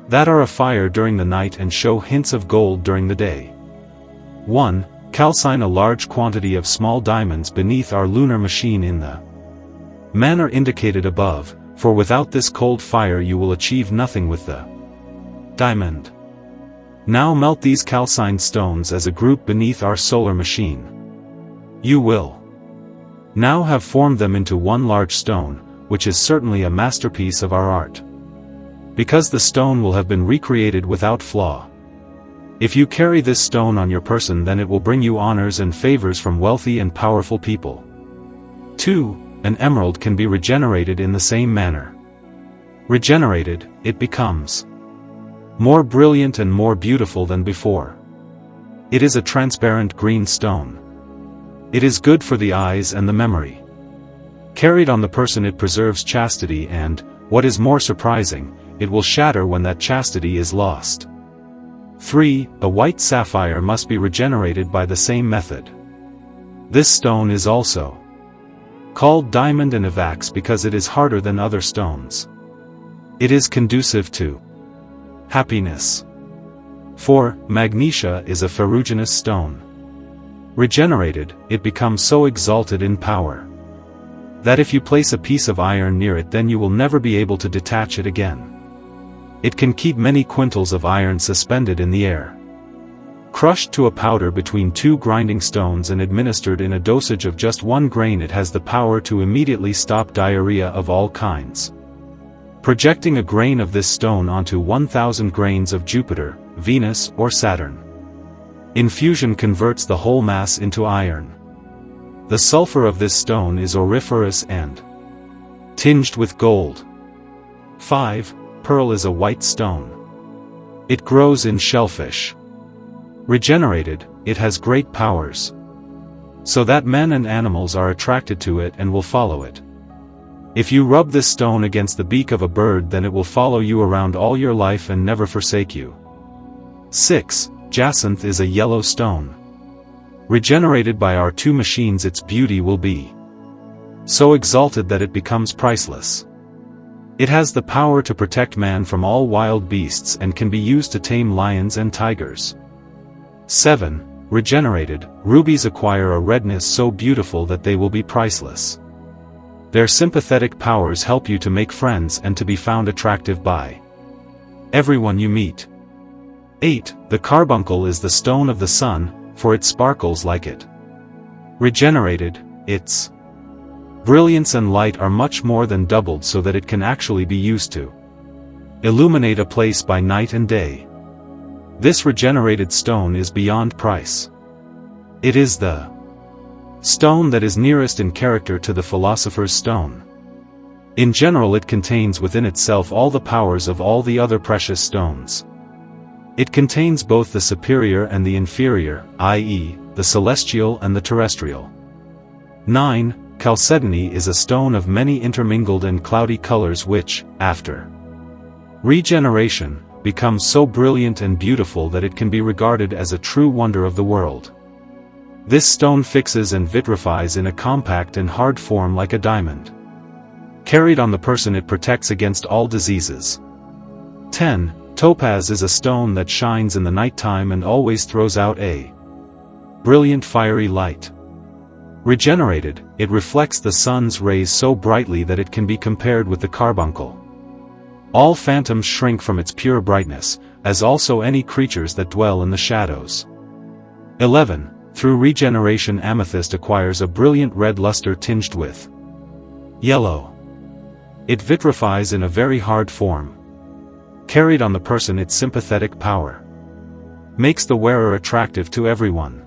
that are afire during the night and show hints of gold during the day. 1. Calcine a large quantity of small diamonds beneath our lunar machine in the manner indicated above, for without this cold fire you will achieve nothing with the diamond. Now melt these calcined stones as a group beneath our solar machine. You will now have formed them into one large stone, which is certainly a masterpiece of our art, because the stone will have been recreated without flaw. If you carry this stone on your person, then it will bring you honors and favors from wealthy and powerful people. 2. An emerald can be regenerated in the same manner. Regenerated, it becomes more brilliant and more beautiful than before. It is a transparent green stone. It is good for the eyes and the memory. Carried on the person it preserves chastity and, what is more surprising, it will shatter when that chastity is lost. 3. A white sapphire must be regenerated by the same method. This stone is also called diamond and evax because it is harder than other stones. It is conducive to happiness. 4. Magnesia is a ferruginous stone. Regenerated, it becomes so exalted in power that if you place a piece of iron near it, then you will never be able to detach it again. It can keep many quintals of iron suspended in the air. Crushed to a powder between 2 grinding stones and administered in a dosage of just 1 grain, it has the power to immediately stop diarrhea of all kinds. Projecting a grain of this stone onto 1,000 grains of Jupiter, Venus or Saturn. Infusion converts the whole mass into iron. The sulfur of this stone is auriferous and tinged with gold. 5. Pearl is a white stone. It grows in shellfish. Regenerated, it has great powers, so that men and animals are attracted to it and will follow it. If you rub this stone against the beak of a bird, then it will follow you around all your life and never forsake you. 6. Jacinth is a yellow stone. Regenerated by our two machines, its beauty will be so exalted that it becomes priceless. It has the power to protect man from all wild beasts and can be used to tame lions and tigers. 7. Regenerated, rubies acquire a redness so beautiful that they will be priceless. Their sympathetic powers help you to make friends and to be found attractive by everyone you meet. 8. The carbuncle is the stone of the sun, for it sparkles like it. Regenerated, its brilliance and light are much more than doubled so that it can actually be used to illuminate a place by night and day. This regenerated stone is beyond price. It is the stone that is nearest in character to the philosopher's stone. In general, it contains within itself all the powers of all the other precious stones. It contains both the superior and the inferior, i.e., the celestial and the terrestrial. 9. Chalcedony is a stone of many intermingled and cloudy colors which, after regeneration, becomes so brilliant and beautiful that it can be regarded as a true wonder of the world. This stone fixes and vitrifies in a compact and hard form like a diamond. Carried on the person, it protects against all diseases. 10. Topaz is a stone that shines in the night time and always throws out a brilliant fiery light. Regenerated, it reflects the sun's rays so brightly that it can be compared with the carbuncle. All phantoms shrink from its pure brightness, as also any creatures that dwell in the shadows. 11. Through regeneration, amethyst acquires a brilliant red luster tinged with yellow. It vitrifies in a very hard form. Carried on the person, its sympathetic power makes the wearer attractive to everyone.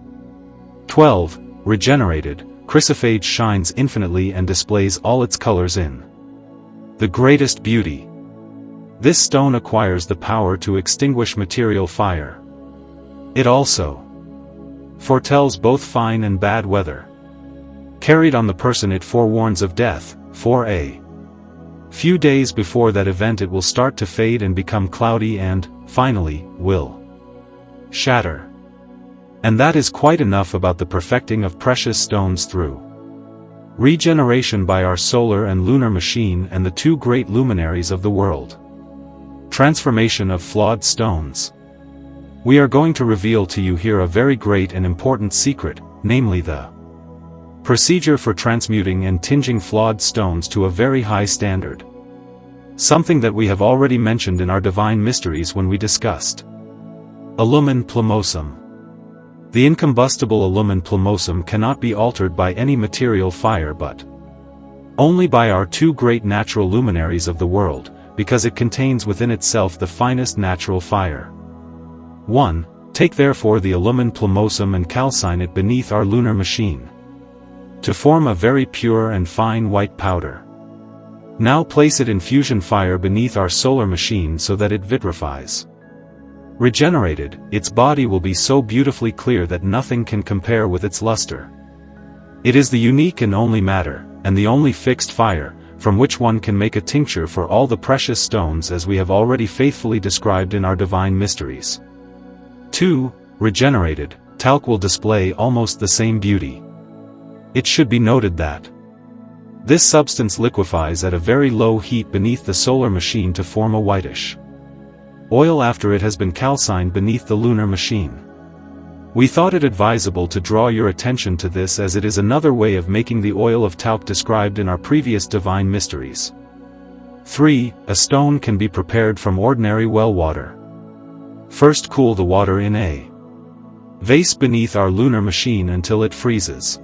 12. Regenerated, chrysoprase shines infinitely and displays all its colors in the greatest beauty. This stone acquires the power to extinguish material fire. It also foretells both fine and bad weather. Carried on the person, it forewarns of death, for a few days before that event it will start to fade and become cloudy and, finally, will shatter. And that is quite enough about the perfecting of precious stones through regeneration by our solar and lunar machine and the two great luminaries of the world. Transformation of flawed stones. We are going to reveal to you here a very great and important secret, namely the procedure for transmuting and tinging flawed stones to a very high standard. Something that we have already mentioned in our divine mysteries when we discussed Lumen Plumosum. The incombustible Lumen Plumosum cannot be altered by any material fire but only by our two great natural luminaries of the world, because it contains within itself the finest natural fire. 1. Take therefore the Lumen Plumosum and calcine it beneath our lunar machine to form a very pure and fine white powder. Now place it in fusion fire beneath our solar machine so that it vitrifies. Regenerated, its body will be so beautifully clear that nothing can compare with its luster. It is the unique and only matter, and the only fixed fire, from which one can make a tincture for all the precious stones as we have already faithfully described in our divine mysteries. 2. Regenerated, talc will display almost the same beauty. It should be noted that this substance liquefies at a very low heat beneath the solar machine to form a whitish oil after it has been calcined beneath the lunar machine. We thought it advisable to draw your attention to this as it is another way of making the oil of talc described in our previous divine mysteries. 3. A stone can be prepared from ordinary well water. First cool the water in a vase beneath our lunar machine until it freezes.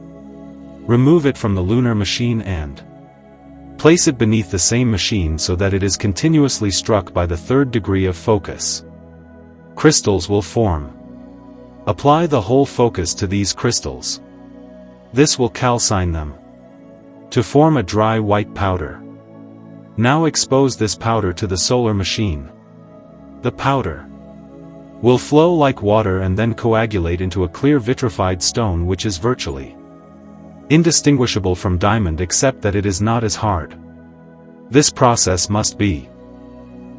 Remove it from the lunar machine and place it beneath the same machine so that it is continuously struck by the third degree of focus. Crystals will form. Apply the whole focus to these crystals. This will calcine them to form a dry white powder. Now expose this powder to the solar machine. The powder will flow like water and then coagulate into a clear vitrified stone which is virtually indistinguishable from diamond except that it is not as hard. This process must be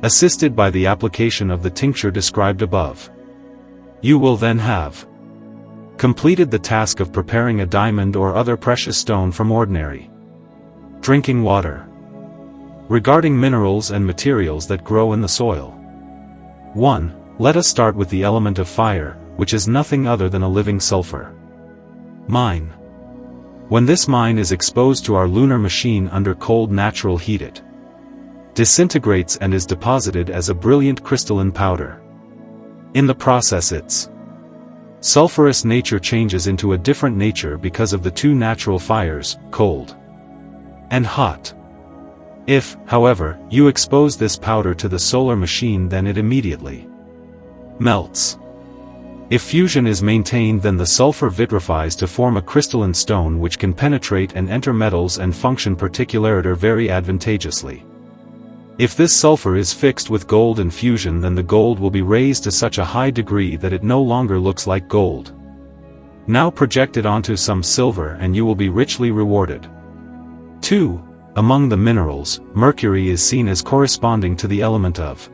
assisted by the application of the tincture described above. You will then have completed the task of preparing a diamond or other precious stone from ordinary drinking water. Regarding minerals and materials that grow in the soil. 1. Let us start with the element of fire, which is nothing other than a living sulfur mine. When this mine is exposed to our lunar machine under cold natural heat, it disintegrates and is deposited as a brilliant crystalline powder. In the process its sulfurous nature changes into a different nature because of the two natural fires, cold and hot. If, however, you expose this powder to the solar machine, then it immediately melts. If fusion is maintained, then the sulfur vitrifies to form a crystalline stone which can penetrate and enter metals and function particulariter very advantageously. If this sulfur is fixed with gold in fusion, then the gold will be raised to such a high degree that it no longer looks like gold. Now project it onto some silver and you will be richly rewarded. 2. Among the minerals, mercury is seen as corresponding to the element of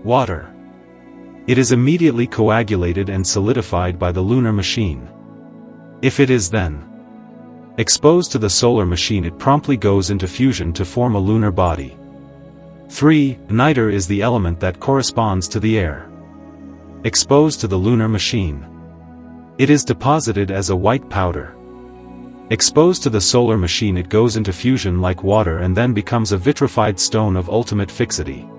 water. It is immediately coagulated and solidified by the lunar machine. If it is then exposed to the solar machine, it promptly goes into fusion to form a lunar body. 3. Niter is the element that corresponds to the air. Exposed to the lunar machine, it is deposited as a white powder. Exposed to the solar machine, it goes into fusion like water and then becomes a vitrified stone of ultimate fixity.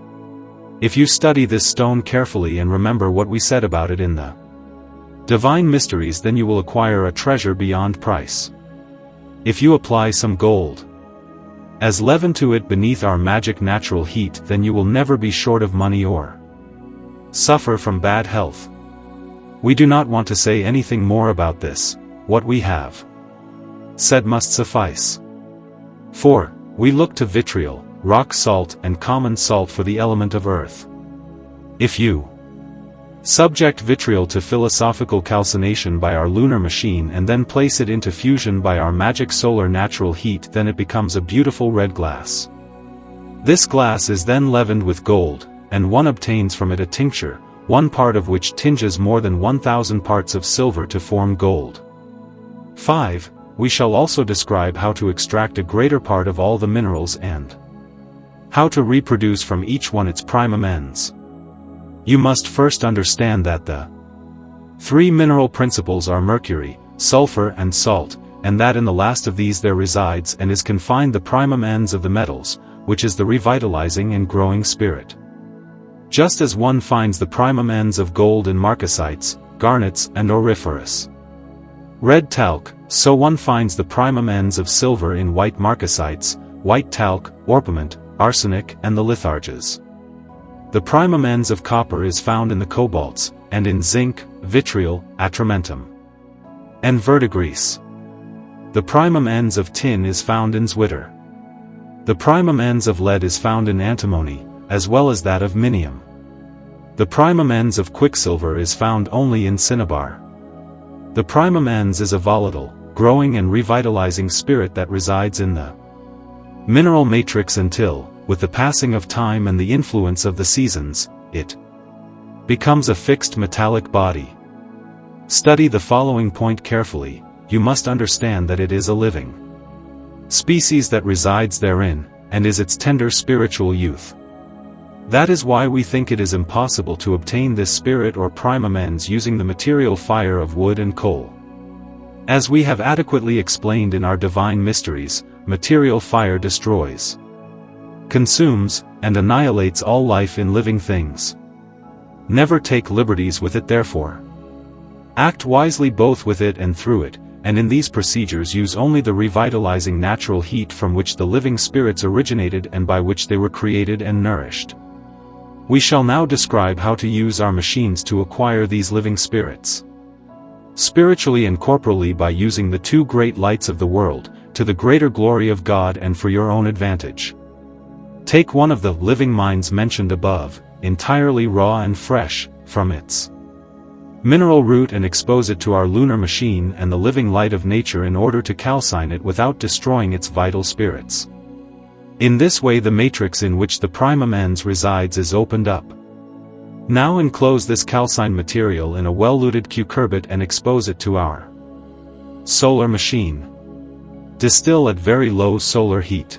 If you study this stone carefully and remember what we said about it in the Divine Mysteries, then you will acquire a treasure beyond price. If you apply some gold as leaven to it beneath our magic natural heat, then you will never be short of money or suffer from bad health. We do not want to say anything more about this. What we have said must suffice. 4. We look to vitriol, rock salt and common salt for the element of earth. If you subject vitriol to philosophical calcination by our lunar machine and then place it into fusion by our magic solar natural heat, then it becomes a beautiful red glass. This glass is then leavened with gold, and one obtains from it a tincture, one part of which tinges more than 1,000 parts of silver to form gold. 5. We shall also describe how to extract a greater part of all the minerals and how to reproduce from each one its prime amends. You must first understand that the three mineral principles are mercury, sulfur and salt, and that in the last of these there resides and is confined the prime amends of the metals, which is the revitalizing and growing spirit. Just as one finds the prime amends of gold in marcasites, garnets and auriferous red talc, so one finds the prime amends of silver in white marcasites, white talc, orpiment, arsenic and the litharges. The prime amends of copper is found in the cobalts, and in zinc, vitriol, atramentum and verdigris. The prime amends of tin is found in zwitter. The prime amends of lead is found in antimony, as well as that of minium. The prime amends of quicksilver is found only in cinnabar. The prime amends is a volatile, growing and revitalizing spirit that resides in the mineral matrix until, with the passing of time and the influence of the seasons, it becomes a fixed metallic body. Study the following point carefully. You must understand that it is a living species that resides therein, and is its tender spiritual youth. That is why we think it is impossible to obtain this spirit or prime amends using the material fire of wood and coal. As we have adequately explained in our Divine Mysteries, material fire destroys, consumes, and annihilates all life in living things. Never take liberties with it, therefore. Act wisely both with it and through it, and in these procedures use only the revitalizing natural heat from which the living spirits originated and by which they were created and nourished. We shall now describe how to use our machines to acquire these living spirits, spiritually and corporally, by using the two great lights of the world, to the greater glory of God and for your own advantage. Take one of the living mines mentioned above, entirely raw and fresh, from its mineral root, and expose it to our lunar machine and the living light of nature in order to calcine it without destroying its vital spirits. In this way the matrix in which the primum ens resides is opened up. Now enclose this calcined material in a well-luted cucurbit and expose it to our solar machine. Distill at very low solar heat.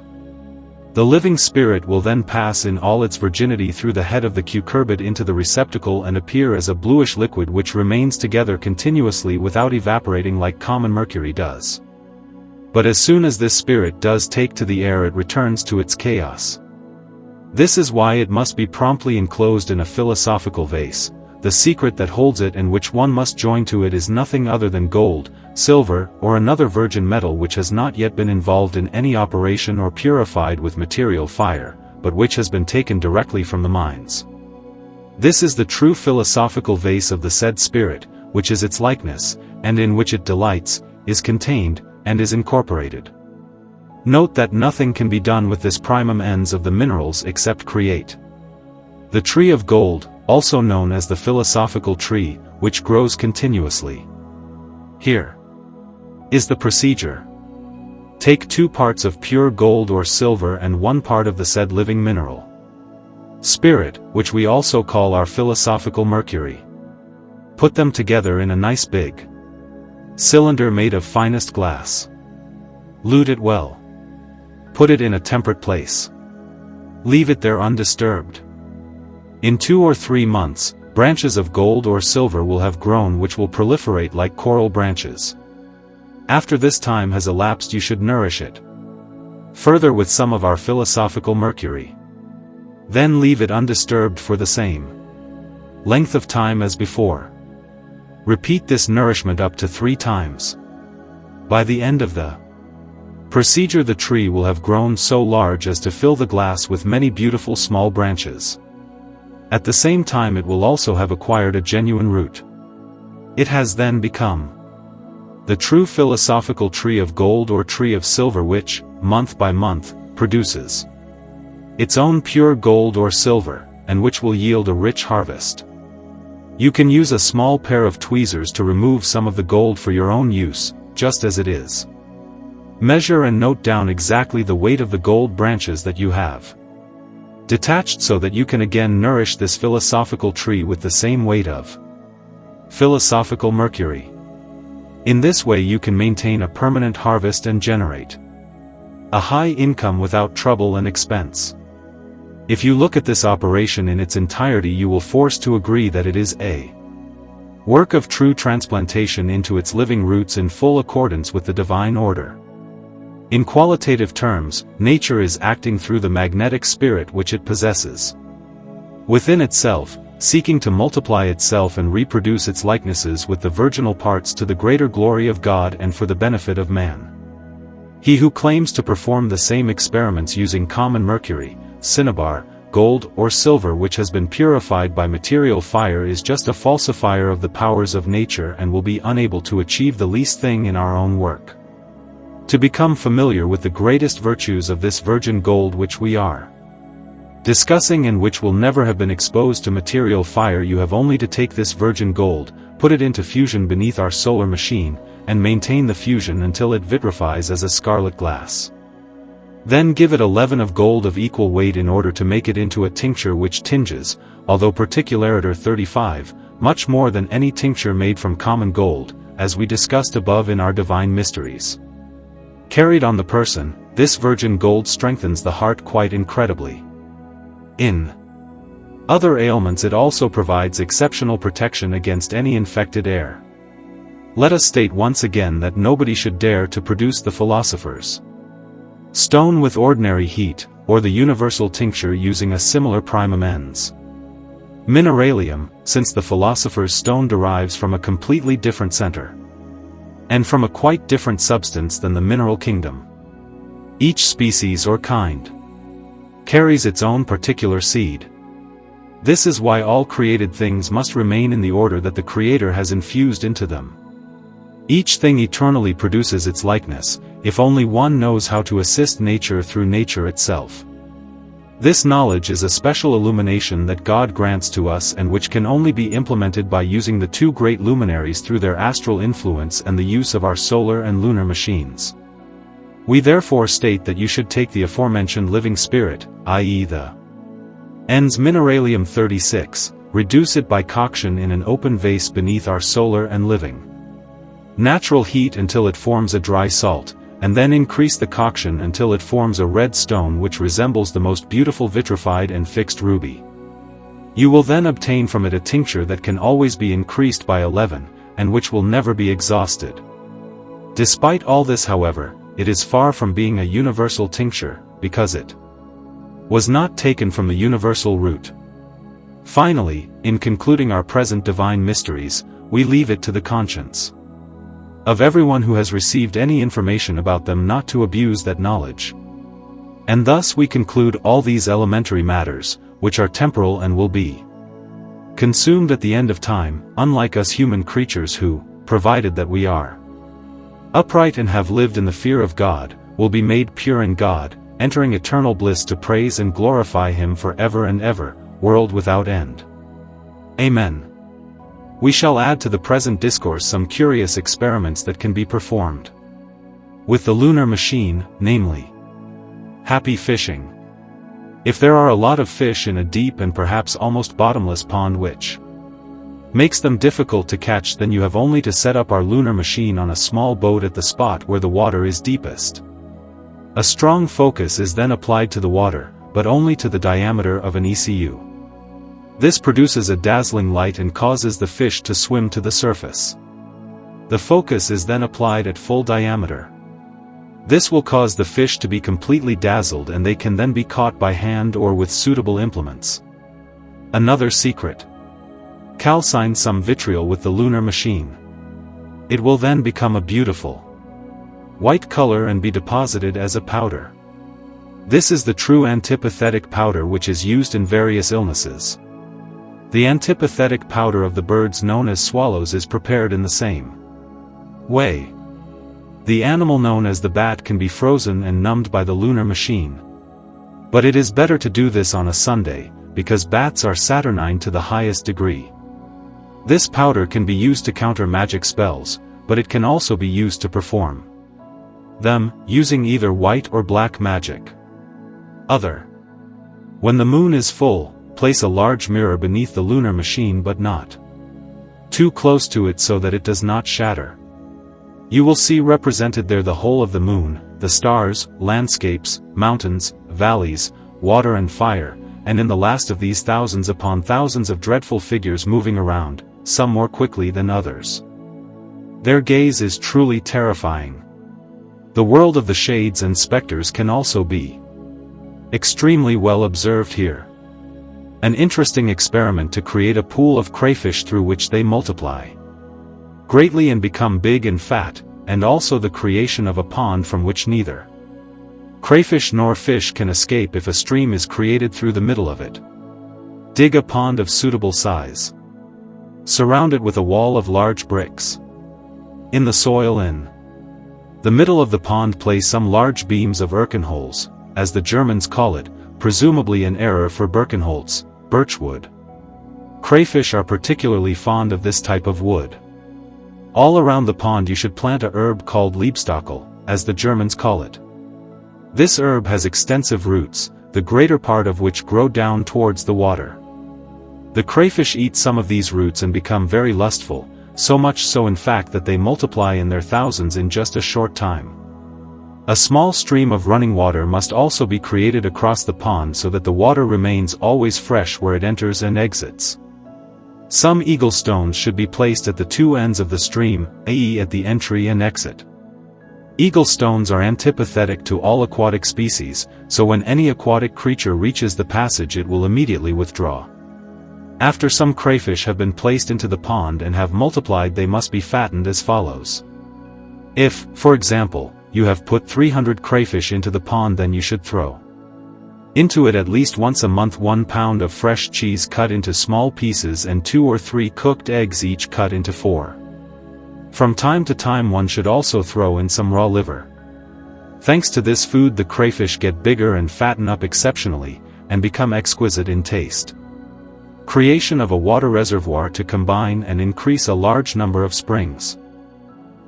The living spirit will then pass in all its virginity through the head of the cucurbit into the receptacle and appear as a bluish liquid which remains together continuously without evaporating like common mercury does. But as soon as this spirit does take to the air, it returns to its chaos. This is why it must be promptly enclosed in a philosophical vase. The secret that holds it and which one must join to it is nothing other than gold, silver, or another virgin metal which has not yet been involved in any operation or purified with material fire, but which has been taken directly from the mines. This is the true philosophical vase of the said spirit, which is its likeness, and in which it delights, is contained, and is incorporated. Note that nothing can be done with this primum ens of the minerals except create. The tree of gold, also known as the philosophical tree, which grows continuously. Here is the procedure. Take 2 parts of pure gold or silver and 1 part of the said living mineral spirit, which we also call our philosophical mercury. Put them together in a nice big cylinder made of finest glass. Lute it well. Put it in a temperate place. Leave it there undisturbed. In 2 or 3 months, branches of gold or silver will have grown which will proliferate like coral branches. After this time has elapsed you should nourish it further with some of our philosophical mercury. Then leave it undisturbed for the same length of time as before. Repeat this nourishment up to 3 times. By the end of the procedure the tree will have grown so large as to fill the glass with many beautiful small branches. At the same time it will also have acquired a genuine root. It has then become the true philosophical tree of gold or tree of silver which, month by month, produces its own pure gold or silver, and which will yield a rich harvest. You can use a small pair of tweezers to remove some of the gold for your own use, just as it is. Measure and note down exactly the weight of the gold branches that you have detached so that you can again nourish this philosophical tree with the same weight of philosophical mercury. In this way you can maintain a permanent harvest and generate a high income without trouble and expense. If you look at this operation in its entirety you will force to agree that it is a work of true transplantation into its living roots in full accordance with the divine order. In qualitative terms, nature is acting through the magnetic spirit which it possesses within itself, seeking to multiply itself and reproduce its likenesses with the virginal parts to the greater glory of God and for the benefit of man. He who claims to perform the same experiments using common mercury, cinnabar, gold or silver which has been purified by material fire is just a falsifier of the powers of nature and will be unable to achieve the least thing in our own work. To become familiar with the greatest virtues of this virgin gold which we are discussing and which will never have been exposed to material fire, you have only to take this virgin gold, put it into fusion beneath our solar machine, and maintain the fusion until it vitrifies as a scarlet glass. Then give it a leaven of gold of equal weight in order to make it into a tincture which tinges, although particularitor 35, much more than any tincture made from common gold, as we discussed above in our divine mysteries. Carried on the person, this virgin gold strengthens the heart quite incredibly. In other ailments it also provides exceptional protection against any infected air. Let us state once again that nobody should dare to produce the philosophers' stone with ordinary heat, or the universal tincture using a similar primum ens mineralium, since the philosopher's stone derives from a completely different center, and from a quite different substance than the mineral kingdom. Each species or kind carries its own particular seed. This is why all created things must remain in the order that the Creator has infused into them. Each thing eternally produces its likeness, if only one knows how to assist nature through nature itself. This knowledge is a special illumination that God grants to us and which can only be implemented by using the 2 great luminaries through their astral influence and the use of our solar and lunar machines. We therefore state that you should take the aforementioned living spirit, i.e. the ens mineralium 36, reduce it by coction in an open vase beneath our solar and living natural heat until it forms a dry salt, and then increase the coction until it forms a red stone which resembles the most beautiful vitrified and fixed ruby. You will then obtain from it a tincture that can always be increased by 11, and which will never be exhausted. Despite all this, however, it is far from being a universal tincture, because it was not taken from the universal root. Finally, in concluding our present divine mysteries, we leave it to the conscience of everyone who has received any information about them not to abuse that knowledge. And thus we conclude all these elementary matters, which are temporal and will be consumed at the end of time, unlike us human creatures who, provided that we are upright and have lived in the fear of God, will be made pure in God, entering eternal bliss to praise and glorify Him for ever and ever, world without end. Amen. We shall add to the present discourse some curious experiments that can be performed with the lunar machine, namely, happy fishing. If there are a lot of fish in a deep and perhaps almost bottomless pond which makes them difficult to catch, then you have only to set up our lunar machine on a small boat at the spot where the water is deepest. A strong focus is then applied to the water, but only to the diameter of an ECU. This produces a dazzling light and causes the fish to swim to the surface. The focus is then applied at full diameter. This will cause the fish to be completely dazzled, and they can then be caught by hand or with suitable implements. Another secret. Calcine some vitriol with the lunar machine. It will then become a beautiful white color and be deposited as a powder. This is the true antipathetic powder which is used in various illnesses. The antipathetic powder of the birds known as swallows is prepared in the same way. The animal known as the bat can be frozen and numbed by the lunar machine. But it is better to do this on a Sunday, because bats are saturnine to the highest degree. This powder can be used to counter magic spells, but it can also be used to perform them, using either white or black magic. When the moon is full, place a large mirror beneath the lunar machine, but not too close to it so that it does not shatter. You will see represented there the whole of the moon, the stars, landscapes, mountains, valleys, water and fire, and in the last of these thousands upon thousands of dreadful figures moving around, some more quickly than others. Their gaze is truly terrifying. The world of the shades and specters can also be extremely well observed here. An interesting experiment to create a pool of crayfish through which they multiply greatly and become big and fat, and also the creation of a pond from which neither crayfish nor fish can escape if a stream is created through the middle of it. Dig a pond of suitable size. Surround it with a wall of large bricks. In the soil in the middle of the pond place some large beams of Erkenholz, as the Germans call it, presumably an error for Birkenholz, birchwood. Crayfish are particularly fond of this type of wood. All around the pond you should plant a herb called Liebstockel, as the Germans call it. This herb has extensive roots, the greater part of which grow down towards the water. The crayfish eat some of these roots and become very lustful, so much so in fact that they multiply in their thousands in just a short time. A small stream of running water must also be created across the pond so that the water remains always fresh where it enters and exits. Some eagle stones should be placed at the two ends of the stream, i.e. at the entry and exit. Eagle stones are antipathetic to all aquatic species, so when any aquatic creature reaches the passage it will immediately withdraw. After some crayfish have been placed into the pond and have multiplied, they must be fattened as follows. If, for example, you have put 300 crayfish into the pond, then you should throw into it at least once a month 1 pound of fresh cheese cut into small pieces and 2 or 3 cooked eggs, each cut into 4. From time to time one should also throw in some raw liver. Thanks to this food the crayfish get bigger and fatten up exceptionally, and become exquisite in taste. Creation of a water reservoir to combine and increase a large number of springs.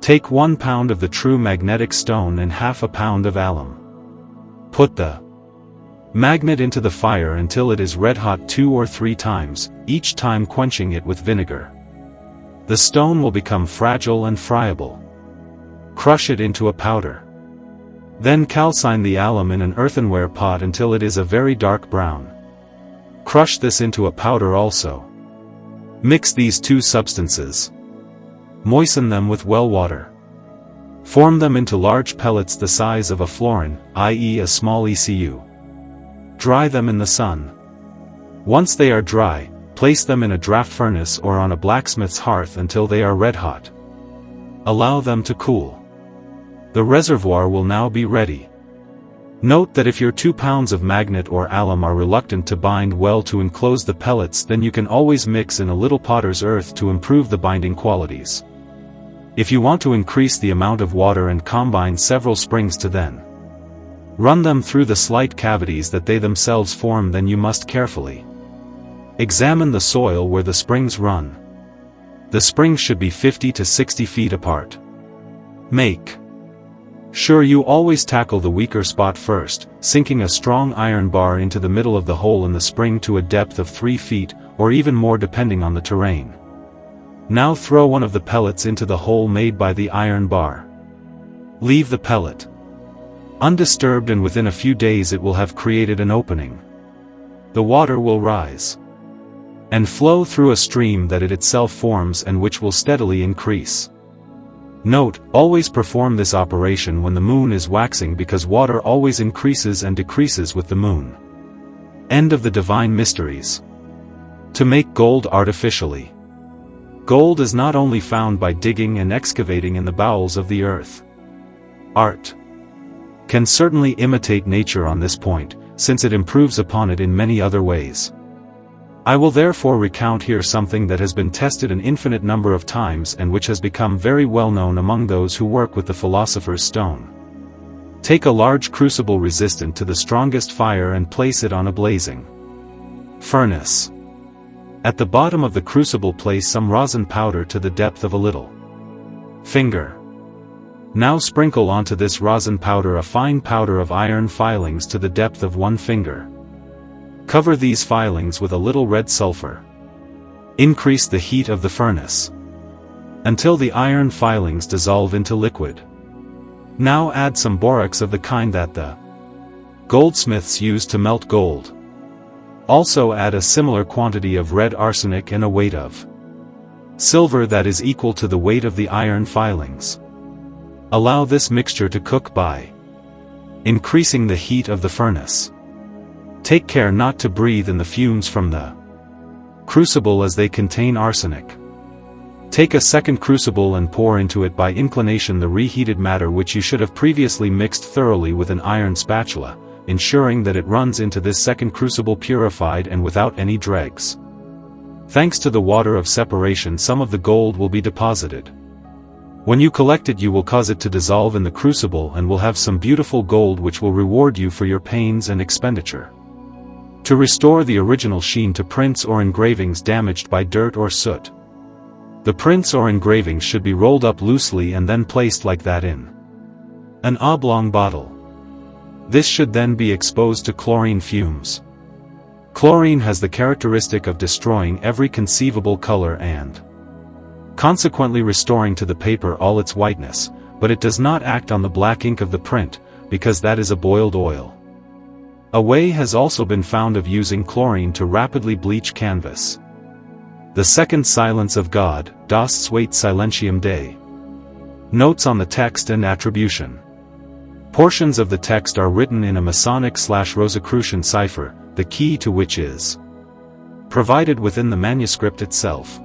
Take 1 pound of the true magnetic stone and half a pound of alum. Put the magnet into the fire until it is red hot 2 or 3 times, each time quenching it with vinegar. The stone will become fragile and friable. Crush it into a powder. Then calcine the alum in an earthenware pot until it is a very dark brown. Crush this into a powder also. Mix these two substances. Moisten them with well water. Form them into large pellets the size of a florin, i.e. a small ECU. Dry them in the sun. Once they are dry, place them in a draft furnace or on a blacksmith's hearth until they are red hot. Allow them to cool. The reservoir will now be ready. Note that if your 2 pounds of magnet or alum are reluctant to bind well to enclose the pellets, then you can always mix in a little potter's earth to improve the binding qualities. If you want to increase the amount of water and combine several springs to then run them through the slight cavities that they themselves form, then you must carefully examine the soil where the springs run. The springs should be 50 to 60 feet apart. Make sure you always tackle the weaker spot first, sinking a strong iron bar into the middle of the hole in the spring to a depth of 3 feet, or even more depending on the terrain. Now throw one of the pellets into the hole made by the iron bar. Leave the pellet undisturbed, and within a few days it will have created an opening. The water will rise and flow through a stream that it itself forms and which will steadily increase. Note, always perform this operation when the moon is waxing, because water always increases and decreases with the moon. End of the Divine Mysteries. To make gold artificially. Gold is not only found by digging and excavating in the bowels of the earth. Art can certainly imitate nature on this point, since it improves upon it in many other ways. I will therefore recount here something that has been tested an infinite number of times and which has become very well known among those who work with the philosopher's stone. Take a large crucible resistant to the strongest fire and place it on a blazing furnace. At the bottom of the crucible place some rosin powder to the depth of a little finger. Now sprinkle onto this rosin powder a fine powder of iron filings to the depth of 1 finger. Cover these filings with a little red sulfur. Increase the heat of the furnace until the iron filings dissolve into liquid. Now add some borax of the kind that the goldsmiths use to melt gold. Also add a similar quantity of red arsenic and a weight of silver that is equal to the weight of the iron filings. Allow this mixture to cook by increasing the heat of the furnace. Take care not to breathe in the fumes from the crucible, as they contain arsenic. Take a second crucible and pour into it by inclination the reheated matter, which you should have previously mixed thoroughly with an iron spatula, ensuring that it runs into this second crucible purified and without any dregs. Thanks to the water of separation, some of the gold will be deposited. When you collect it, you will cause it to dissolve in the crucible and will have some beautiful gold which will reward you for your pains and expenditure. To restore the original sheen to prints or engravings damaged by dirt or soot. The prints or engravings should be rolled up loosely and then placed like that in an oblong bottle. This should then be exposed to chlorine fumes. Chlorine has the characteristic of destroying every conceivable color and consequently restoring to the paper all its whiteness, but it does not act on the black ink of the print, because that is a boiled oil. A way has also been found of using chlorine to rapidly bleach canvas. The Second Silence of God, Das Zweite Silentium Dei. Notes on the text and attribution. Portions of the text are written in a Masonic/Rosicrucian cipher, the key to which is provided within the manuscript itself.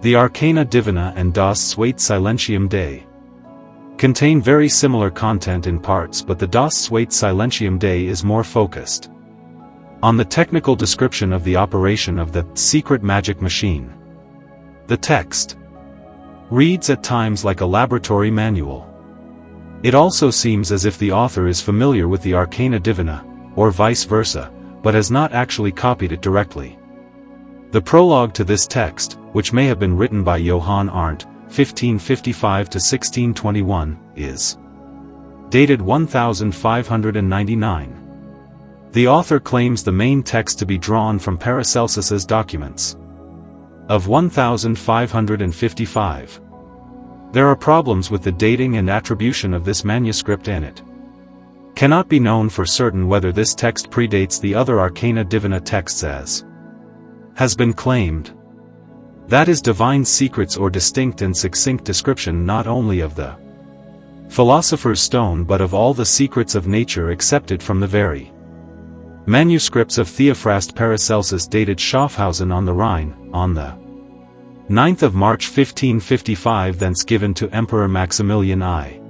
The Arcana Divina and Das Zweite Silentium Dei contain very similar content in parts, but the Das Zweite Silentium Dei is more focused on the technical description of the operation of the secret magic machine. The text reads at times like a laboratory manual. It also seems as if the author is familiar with the Arcana Divina, or vice versa, but has not actually copied it directly. The prologue to this text, which may have been written by Johann Arndt, 1555 to 1621, is dated 1599. The author claims the main text to be drawn from Paracelsus's documents of 1555. There are problems with the dating and attribution of this manuscript, and it cannot be known for certain whether this text predates the other Arcana Divina texts as has been claimed. That is, divine secrets or distinct and succinct description not only of the philosopher's stone but of all the secrets of nature accepted from the very manuscripts of Theophrast Paracelsus dated Schaffhausen on the Rhine, on the 9th of March 1555, thence given to Emperor Maximilian I.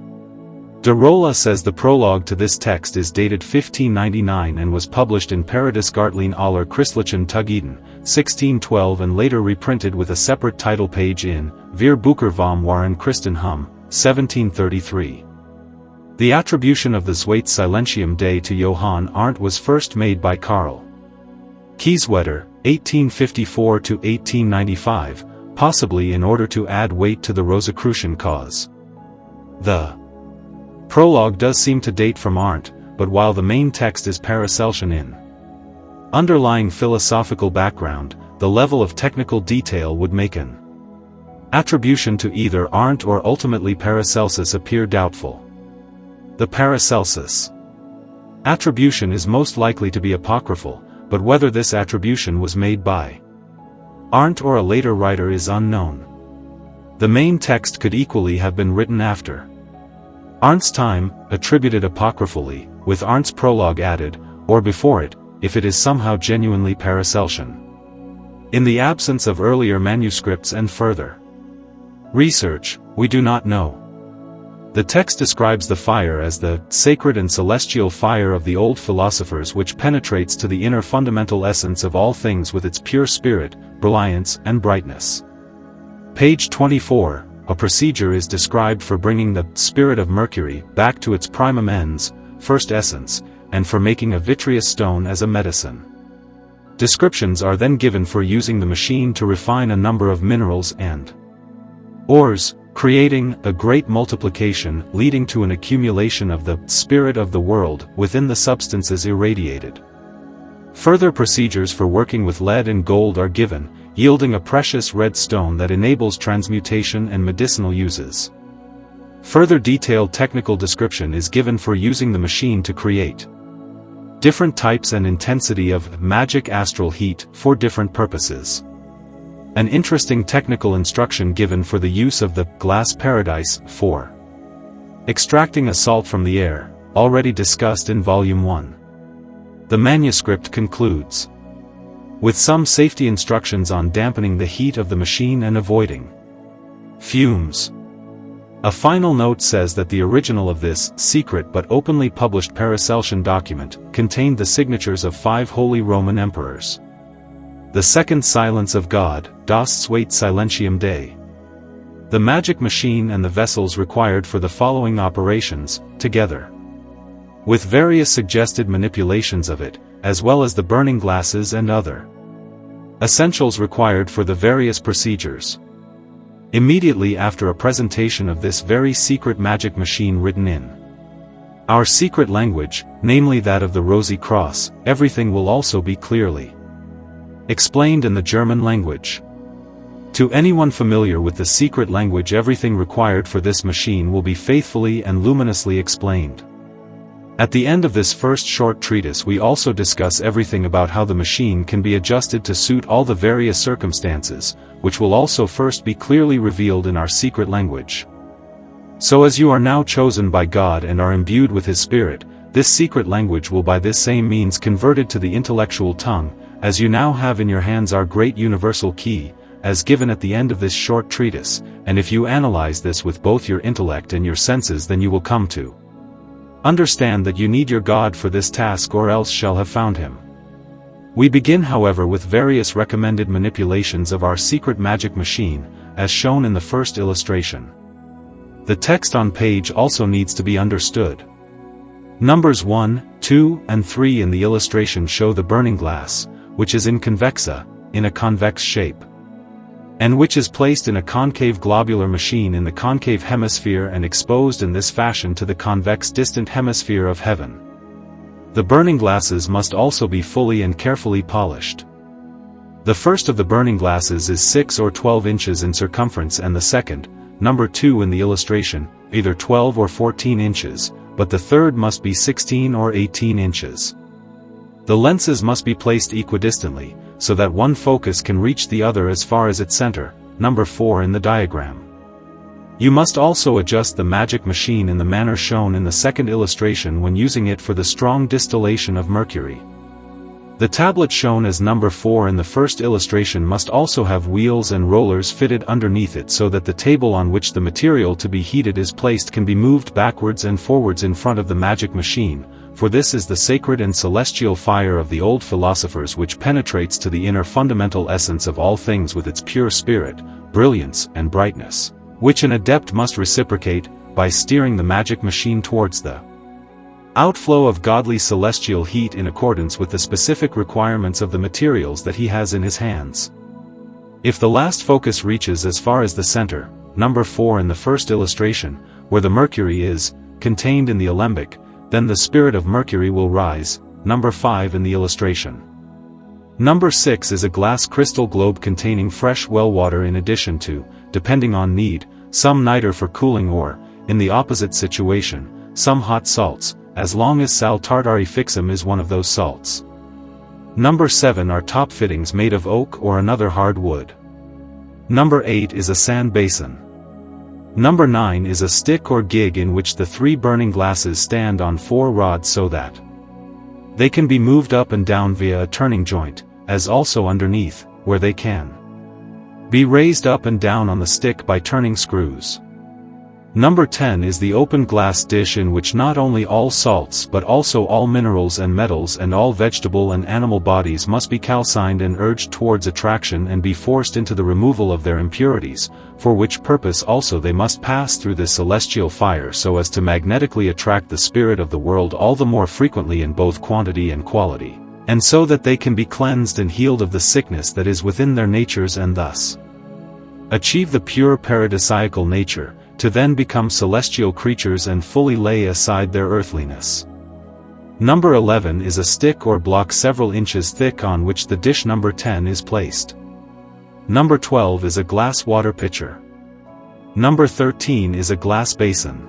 De Rolla says the prologue to this text is dated 1599 and was published in Paradis Gartling aller Christlichen Tugeden, 1612, and later reprinted with a separate title page in Vier Bücher vom Wahren Christentum, 1733. The attribution of the Zweit Silentium Dei to Johann Arndt was first made by Karl Kieswetter, 1854 to 1895, possibly in order to add weight to the Rosicrucian cause. The prologue does seem to date from Arndt, but while the main text is Paracelsian in underlying philosophical background, the level of technical detail would make an attribution to either Arndt or ultimately Paracelsus appear doubtful. The Paracelsus attribution is most likely to be apocryphal, but whether this attribution was made by Arndt or a later writer is unknown. The main text could equally have been written after Arndt's time, attributed apocryphally, with Arndt's prologue added, or before it, if it is somehow genuinely Paracelsian. In the absence of earlier manuscripts and further research, we do not know. The text describes the fire as the sacred and celestial fire of the old philosophers, which penetrates to the inner fundamental essence of all things with its pure spirit, brilliance, and brightness. Page 24, a procedure is described for bringing the spirit of mercury back to its primum ens, first essence, and for making a vitreous stone as a medicine. Descriptions are then given for using the machine to refine a number of minerals and ores, creating a great multiplication leading to an accumulation of the spirit of the world within the substances irradiated. Further procedures for working with lead and gold are given, yielding a precious red stone that enables transmutation and medicinal uses. Further detailed technical description is given for using the machine to create different types and intensity of magic astral heat for different purposes. An interesting technical instruction given for the use of the glass paradise for extracting a salt from the air, already discussed in Volume 1. The manuscript concludes with some safety instructions on dampening the heat of the machine and avoiding fumes. A final note says that the original of this secret but openly published Paracelsian document contained the signatures of 5 Holy Roman Emperors. The second silence of God, Das Zweit Silentium Dei. The magic machine and the vessels required for the following operations, together with various suggested manipulations of it, as well as the burning glasses and other essentials required for the various procedures. Immediately after a presentation of this very secret magic machine written in our secret language, namely that of the Rosy Cross, everything will also be clearly explained in the German language. To anyone familiar with the secret language, everything required for this machine will be faithfully and luminously explained. At the end of this first short treatise we also discuss everything about how the machine can be adjusted to suit all the various circumstances, which will also first be clearly revealed in our secret language. So as you are now chosen by God and are imbued with His Spirit, this secret language will by this same means converted to the intellectual tongue, as you now have in your hands our great universal key, as given at the end of this short treatise, and if you analyze this with both your intellect and your senses, then you will come to understand that you need your God for this task, or else shall have found Him. We begin, however, with various recommended manipulations of our secret magic machine, as shown in the first illustration. The text on page also needs to be understood. Numbers 1, 2, and 3 in the illustration show the burning glass, which is in convexa, in a convex shape. and which is placed in a concave globular machine in the concave hemisphere and exposed in this fashion to the convex distant hemisphere of heaven. The burning glasses must also be fully and carefully polished. The first of the burning glasses is 6 or 12 inches in circumference, and the second, number 2 in the illustration, either 12 or 14 inches, but the third must be 16 or 18 inches. The lenses must be placed equidistantly, so that one focus can reach the other as far as its center, number 4 in the diagram. You must also adjust the magic machine in the manner shown in the second illustration when using it for the strong distillation of mercury. The tablet shown as number 4 in the first illustration must also have wheels and rollers fitted underneath it so that the table on which the material to be heated is placed can be moved backwards and forwards in front of the magic machine, for this is the sacred and celestial fire of the old philosophers which penetrates to the inner fundamental essence of all things with its pure spirit, brilliance, and brightness, which an adept must reciprocate, by steering the magic machine towards the outflow of godly celestial heat in accordance with the specific requirements of the materials that he has in his hands. If the last focus reaches as far as the center, number 4 in the first illustration, where the mercury is contained in the alembic, then the spirit of mercury will rise, number 5 in the illustration. Number 6 is a glass crystal globe containing fresh well water in addition to, depending on need, some niter for cooling or, in the opposite situation, some hot salts, as long as sal tartarificum is one of those salts. Number 7 are top fittings made of oak or another hard wood. Number 8 is a sand basin. Number 9 is a stick or gig in which the 3 burning glasses stand on 4 rods so that they can be moved up and down via a turning joint, as also underneath, where they can be raised up and down on the stick by turning screws. Number 10 is the open glass dish in which not only all salts but also all minerals and metals and all vegetable and animal bodies must be calcined and urged towards attraction and be forced into the removal of their impurities, for which purpose also they must pass through this celestial fire so as to magnetically attract the spirit of the world all the more frequently in both quantity and quality, and so that they can be cleansed and healed of the sickness that is within their natures and thus achieve the pure paradisiacal nature, to then become celestial creatures and fully lay aside their earthliness. Number 11 is a stick or block several inches thick on which the dish number 10 is placed. Number 12 is a glass water pitcher. Number 13 is a glass basin.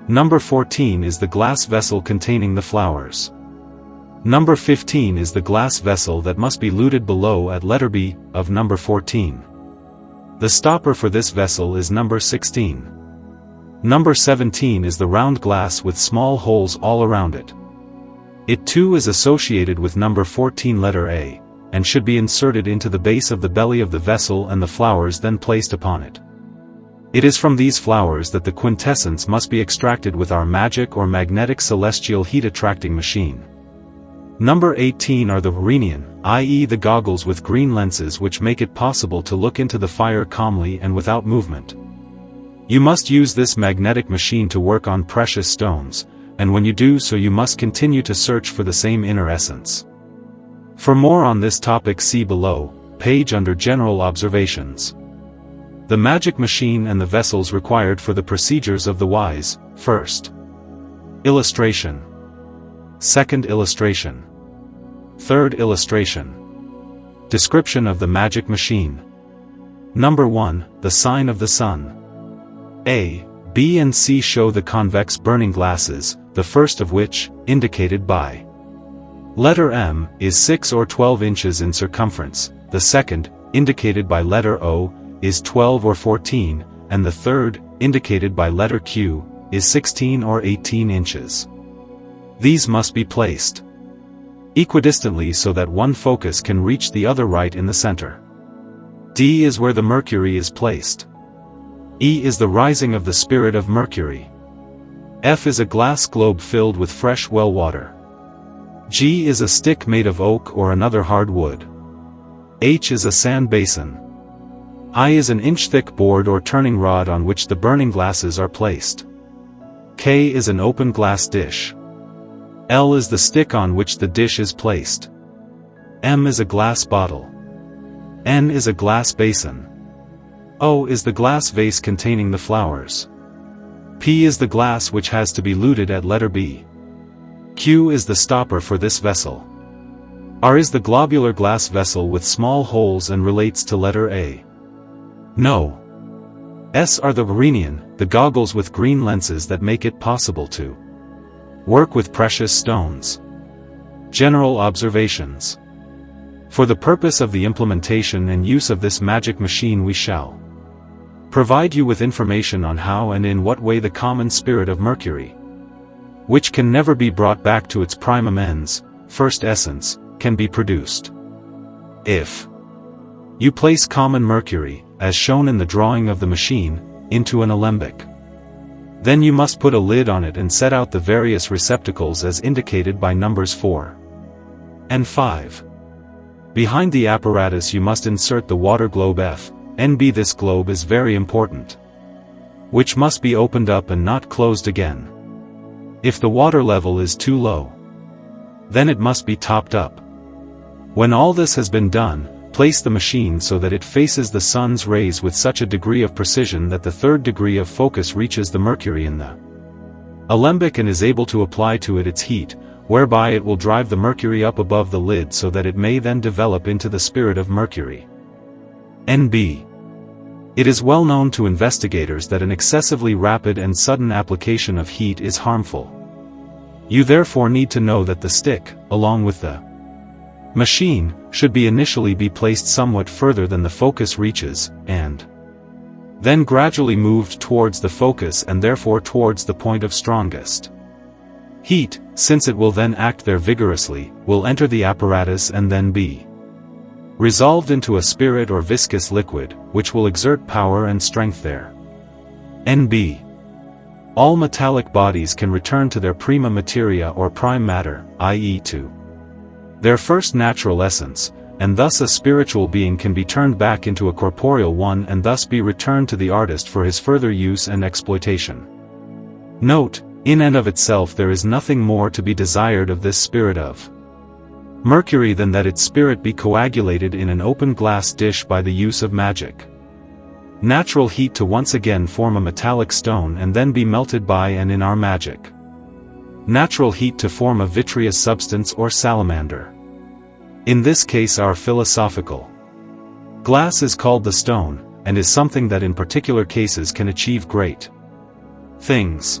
Number 14 is the glass vessel containing the flowers. Number 15 is the glass vessel that must be luted below at letter B of number 14. The stopper for this vessel is number 16. Number 17 is the round glass with small holes all around it. It too is associated with number 14 letter A, and should be inserted into the base of the belly of the vessel and the flowers then placed upon it. It is from these flowers that the quintessence must be extracted with our magic or magnetic celestial heat-attracting machine. Number 18 are the Rhenian, i.e. the goggles with green lenses which make it possible to look into the fire calmly and without movement. You must use this magnetic machine to work on precious stones, and when you do so you must continue to search for the same inner essence. For more on this topic see below, page under General Observations. The magic machine and the vessels required for the procedures of the wise, first. Illustration. Second illustration. Third illustration. Description of the magic machine. Number 1, the sign of the sun. A, B and C show the convex burning glasses, the first of which, indicated by letter M, is 6 or 12 inches in circumference, the second, indicated by letter O, is 12 or 14, and the third, indicated by letter Q, is 16 or 18 inches. These must be placed equidistantly so that one focus can reach the other right in the center. D is where the mercury is placed. E is the rising of the spirit of mercury. F is a glass globe filled with fresh well water. G is a stick made of oak or another hard wood. H is a sand basin. I is an inch-thick board or turning rod on which the burning glasses are placed. K is an open glass dish. L is the stick on which the dish is placed. M is a glass bottle. N is a glass basin. O is the glass vase containing the flowers. P is the glass which has to be luted at letter B. Q is the stopper for this vessel. R is the globular glass vessel with small holes and relates to letter A. No. S are the Verenian, the goggles with green lenses that make it possible to work with precious stones. General observations. For the purpose of the implementation and use of this magic machine we shall provide you with information on how and in what way the common spirit of Mercury, which can never be brought back to its primum ens, first essence, can be produced. If you place common Mercury, as shown in the drawing of the machine, into an alembic, then you must put a lid on it and set out the various receptacles as indicated by numbers 4 and 5. Behind the apparatus you must insert the water globe F, NB. This globe is very important, which must be opened up and not closed again. If the water level is too low, then it must be topped up. When all this has been done, place the machine so that it faces the sun's rays with such a degree of precision that the third degree of focus reaches the mercury in the alembic and is able to apply to it its heat, whereby it will drive the mercury up above the lid so that it may then develop into the spirit of Mercury. NB. It is well known to investigators that an excessively rapid and sudden application of heat is harmful. You therefore need to know that the stick, along with the machine, should initially be placed somewhat further than the focus reaches, and then gradually moved towards the focus and therefore towards the point of strongest heat, since it will then act there vigorously, will enter the apparatus and then be resolved into a spirit or viscous liquid, which will exert power and strength there. NB. All metallic bodies can return to their prima materia or prime matter, i.e. to their first natural essence, and thus a spiritual being can be turned back into a corporeal one and thus be returned to the artist for his further use and exploitation. Note, in and of itself there is nothing more to be desired of this spirit of Mercury than that its spirit be coagulated in an open glass dish by the use of magic natural heat to once again form a metallic stone and then be melted by and in our magic natural heat to form a vitreous substance or salamander. In this case our philosophical glass is called the stone, and is something that in particular cases can achieve great things.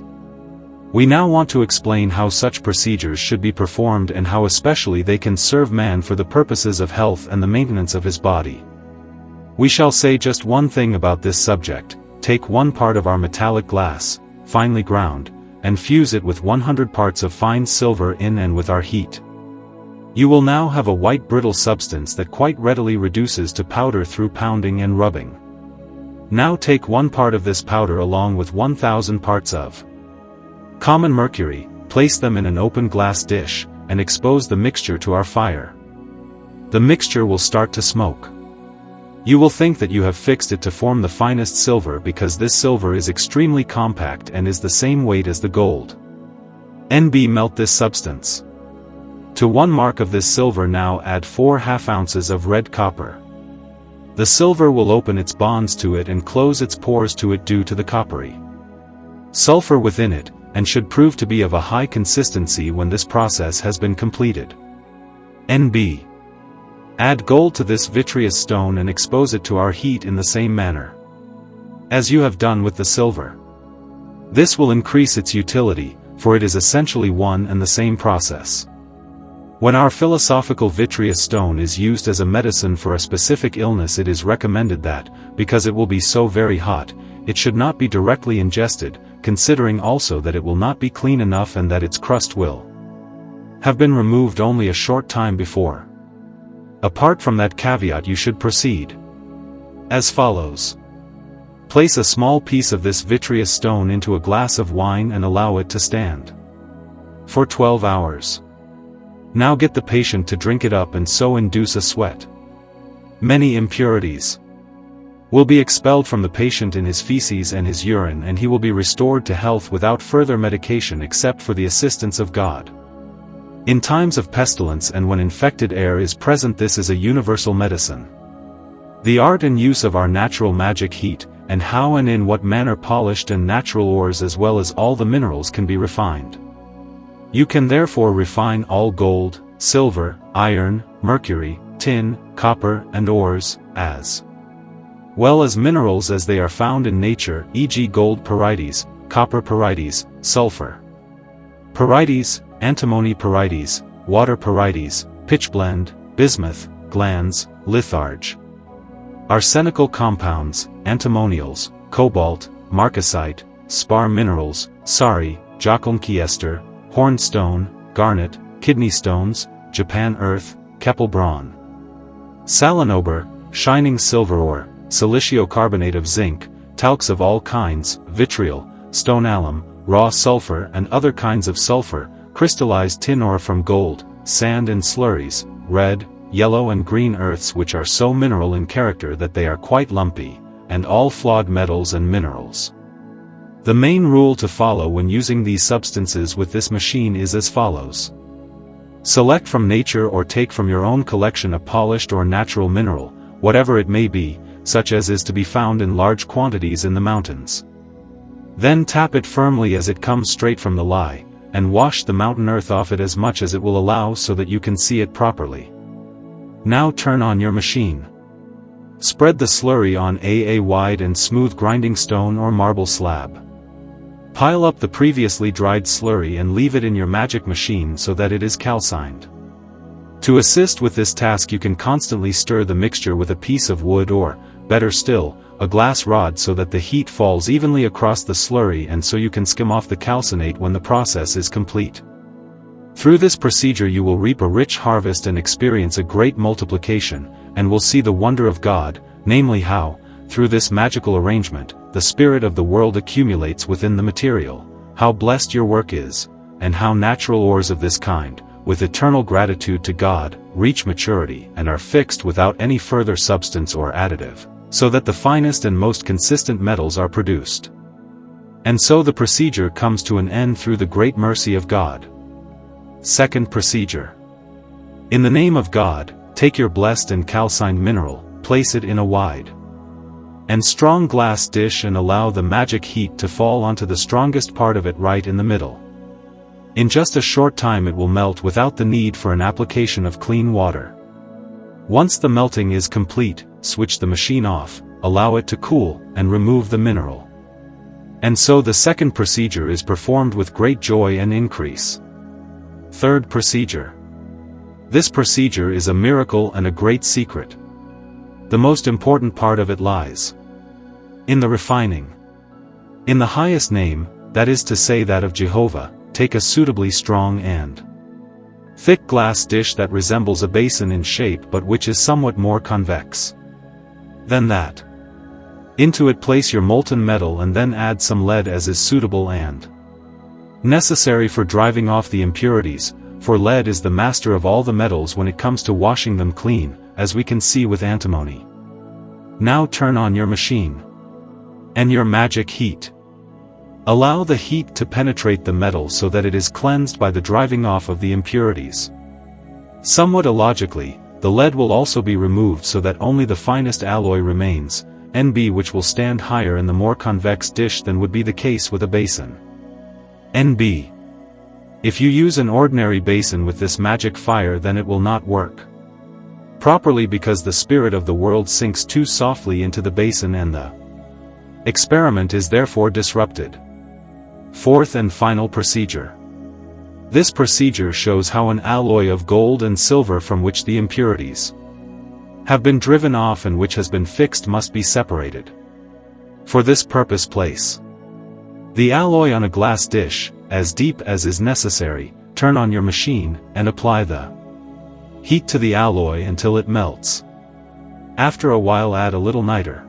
We now want to explain how such procedures should be performed and how especially they can serve man for the purposes of health and the maintenance of his body. We shall say just one thing about this subject. Take one part of our metallic glass, finely ground, and fuse it with 100 parts of fine silver in and with our heat. You will now have a white brittle substance that quite readily reduces to powder through pounding and rubbing. Now take one part of this powder along with 1,000 parts of common mercury, place them in an open glass dish, and expose the mixture to our fire. The mixture will start to smoke. You will think that you have fixed it to form the finest silver because this silver is extremely compact and is the same weight as the gold. NB. Melt this substance. To 1 mark of this silver now add 4 half ounces of red copper. The silver will open its bonds to it and close its pores to it due to the coppery sulfur within it, and should prove to be of a high consistency when this process has been completed. NB. Add gold to this vitreous stone and expose it to our heat in the same manner as you have done with the silver. This will increase its utility, for it is essentially one and the same process. When our philosophical vitreous stone is used as a medicine for a specific illness, it is recommended that, because it will be so very hot, it should not be directly ingested, considering also that it will not be clean enough and that its crust will have been removed only a short time before. Apart from that caveat, you should proceed as follows. Place a small piece of this vitreous stone into a glass of wine and allow it to stand for 12 hours. Now get the patient to drink it up and so induce a sweat. Many impurities will be expelled from the patient in his feces and his urine, and he will be restored to health without further medication except for the assistance of God. In times of pestilence and when infected air is present, this is a universal medicine. The art and use of our natural magic heat, and how and in what manner polished and natural ores as well as all the minerals can be refined. You can therefore refine all gold, silver, iron, mercury, tin, copper, and ores, as well as minerals as they are found in nature, e.g. gold pyrites, copper pyrites, sulfur pyrites, antimony pyrites, water pyrites, pitchblende, bismuth, glands, litharge, arsenical compounds, antimonials, cobalt, marcasite, spar minerals, sari, joconchi ester, hornstone, garnet, kidney stones, Japan earth, Keppel bronze, salinober, shining silver ore, silicicarbonate of zinc, talcs of all kinds, vitriol, stone alum, raw sulfur and other kinds of sulfur, crystallized tin ore from gold, sand and slurries, red, yellow and green earths which are so mineral in character that they are quite lumpy, and all flawed metals and minerals. The main rule to follow when using these substances with this machine is as follows. Select from nature or take from your own collection a polished or natural mineral, whatever it may be, such as is to be found in large quantities in the mountains. Then tap it firmly as it comes straight from the lye, and wash the mountain earth off it as much as it will allow so that you can see it properly. Now turn on your machine. Spread the slurry on a wide and smooth grinding stone or marble slab. Pile up the previously dried slurry and leave it in your magic machine so that it is calcined. To assist with this task you can constantly stir the mixture with a piece of wood or, better still, a glass rod so that the heat falls evenly across the slurry and so you can skim off the calcinate when the process is complete. Through this procedure you will reap a rich harvest and experience a great multiplication, and will see the wonder of God, namely how, through this magical arrangement, the spirit of the world accumulates within the material, how blessed your work is, and how natural ores of this kind, with eternal gratitude to God, reach maturity and are fixed without any further substance or additive, so that the finest and most consistent metals are produced. And so the procedure comes to an end through the great mercy of God. Second procedure. In the name of God, take your blessed and calcined mineral, place it in a wide and strong glass dish and allow the magic heat to fall onto the strongest part of it right in the middle. In just a short time it will melt without the need for an application of clean water. Once the melting is complete, switch the machine off, allow it to cool, and remove the mineral. And so the second procedure is performed with great joy and increase. Third procedure. This procedure is a miracle and a great secret. The most important part of it lies in the refining. In the highest name, that is to say that of Jehovah, take a suitably strong and thick glass dish that resembles a basin in shape but which is somewhat more convex than that. Into it place your molten metal and then add some lead as is suitable and necessary for driving off the impurities, for lead is the master of all the metals when it comes to washing them clean, as we can see with antimony. Now turn on your machine and your magic heat. Allow the heat to penetrate the metal so that it is cleansed by the driving off of the impurities. Somewhat illogically, the lead will also be removed so that only the finest alloy remains, Nb, which will stand higher in the more convex dish than would be the case with a basin. Nb. If you use an ordinary basin with this magic fire then it will not work properly because the spirit of the world sinks too softly into the basin and the experiment is therefore disrupted. Fourth and final procedure. This procedure shows how an alloy of gold and silver from which the impurities have been driven off and which has been fixed must be separated. For this purpose place the alloy on a glass dish, as deep as is necessary, turn on your machine, and apply the heat to the alloy until it melts. After a while add a little niter.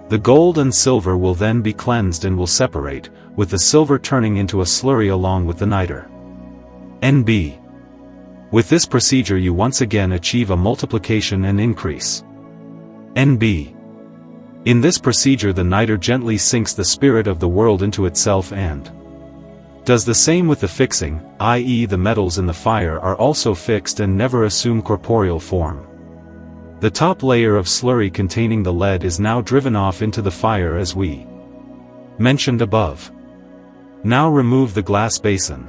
The gold and silver will then be cleansed and will separate, with the silver turning into a slurry along with the niter. Nb. With this procedure you once again achieve a multiplication and increase. Nb. In this procedure the niter gently sinks the spirit of the world into itself and does the same with the fixing, i.e. the metals in the fire are also fixed and never assume corporeal form. The top layer of slurry containing the lead is now driven off into the fire as we mentioned above. Now remove the glass basin.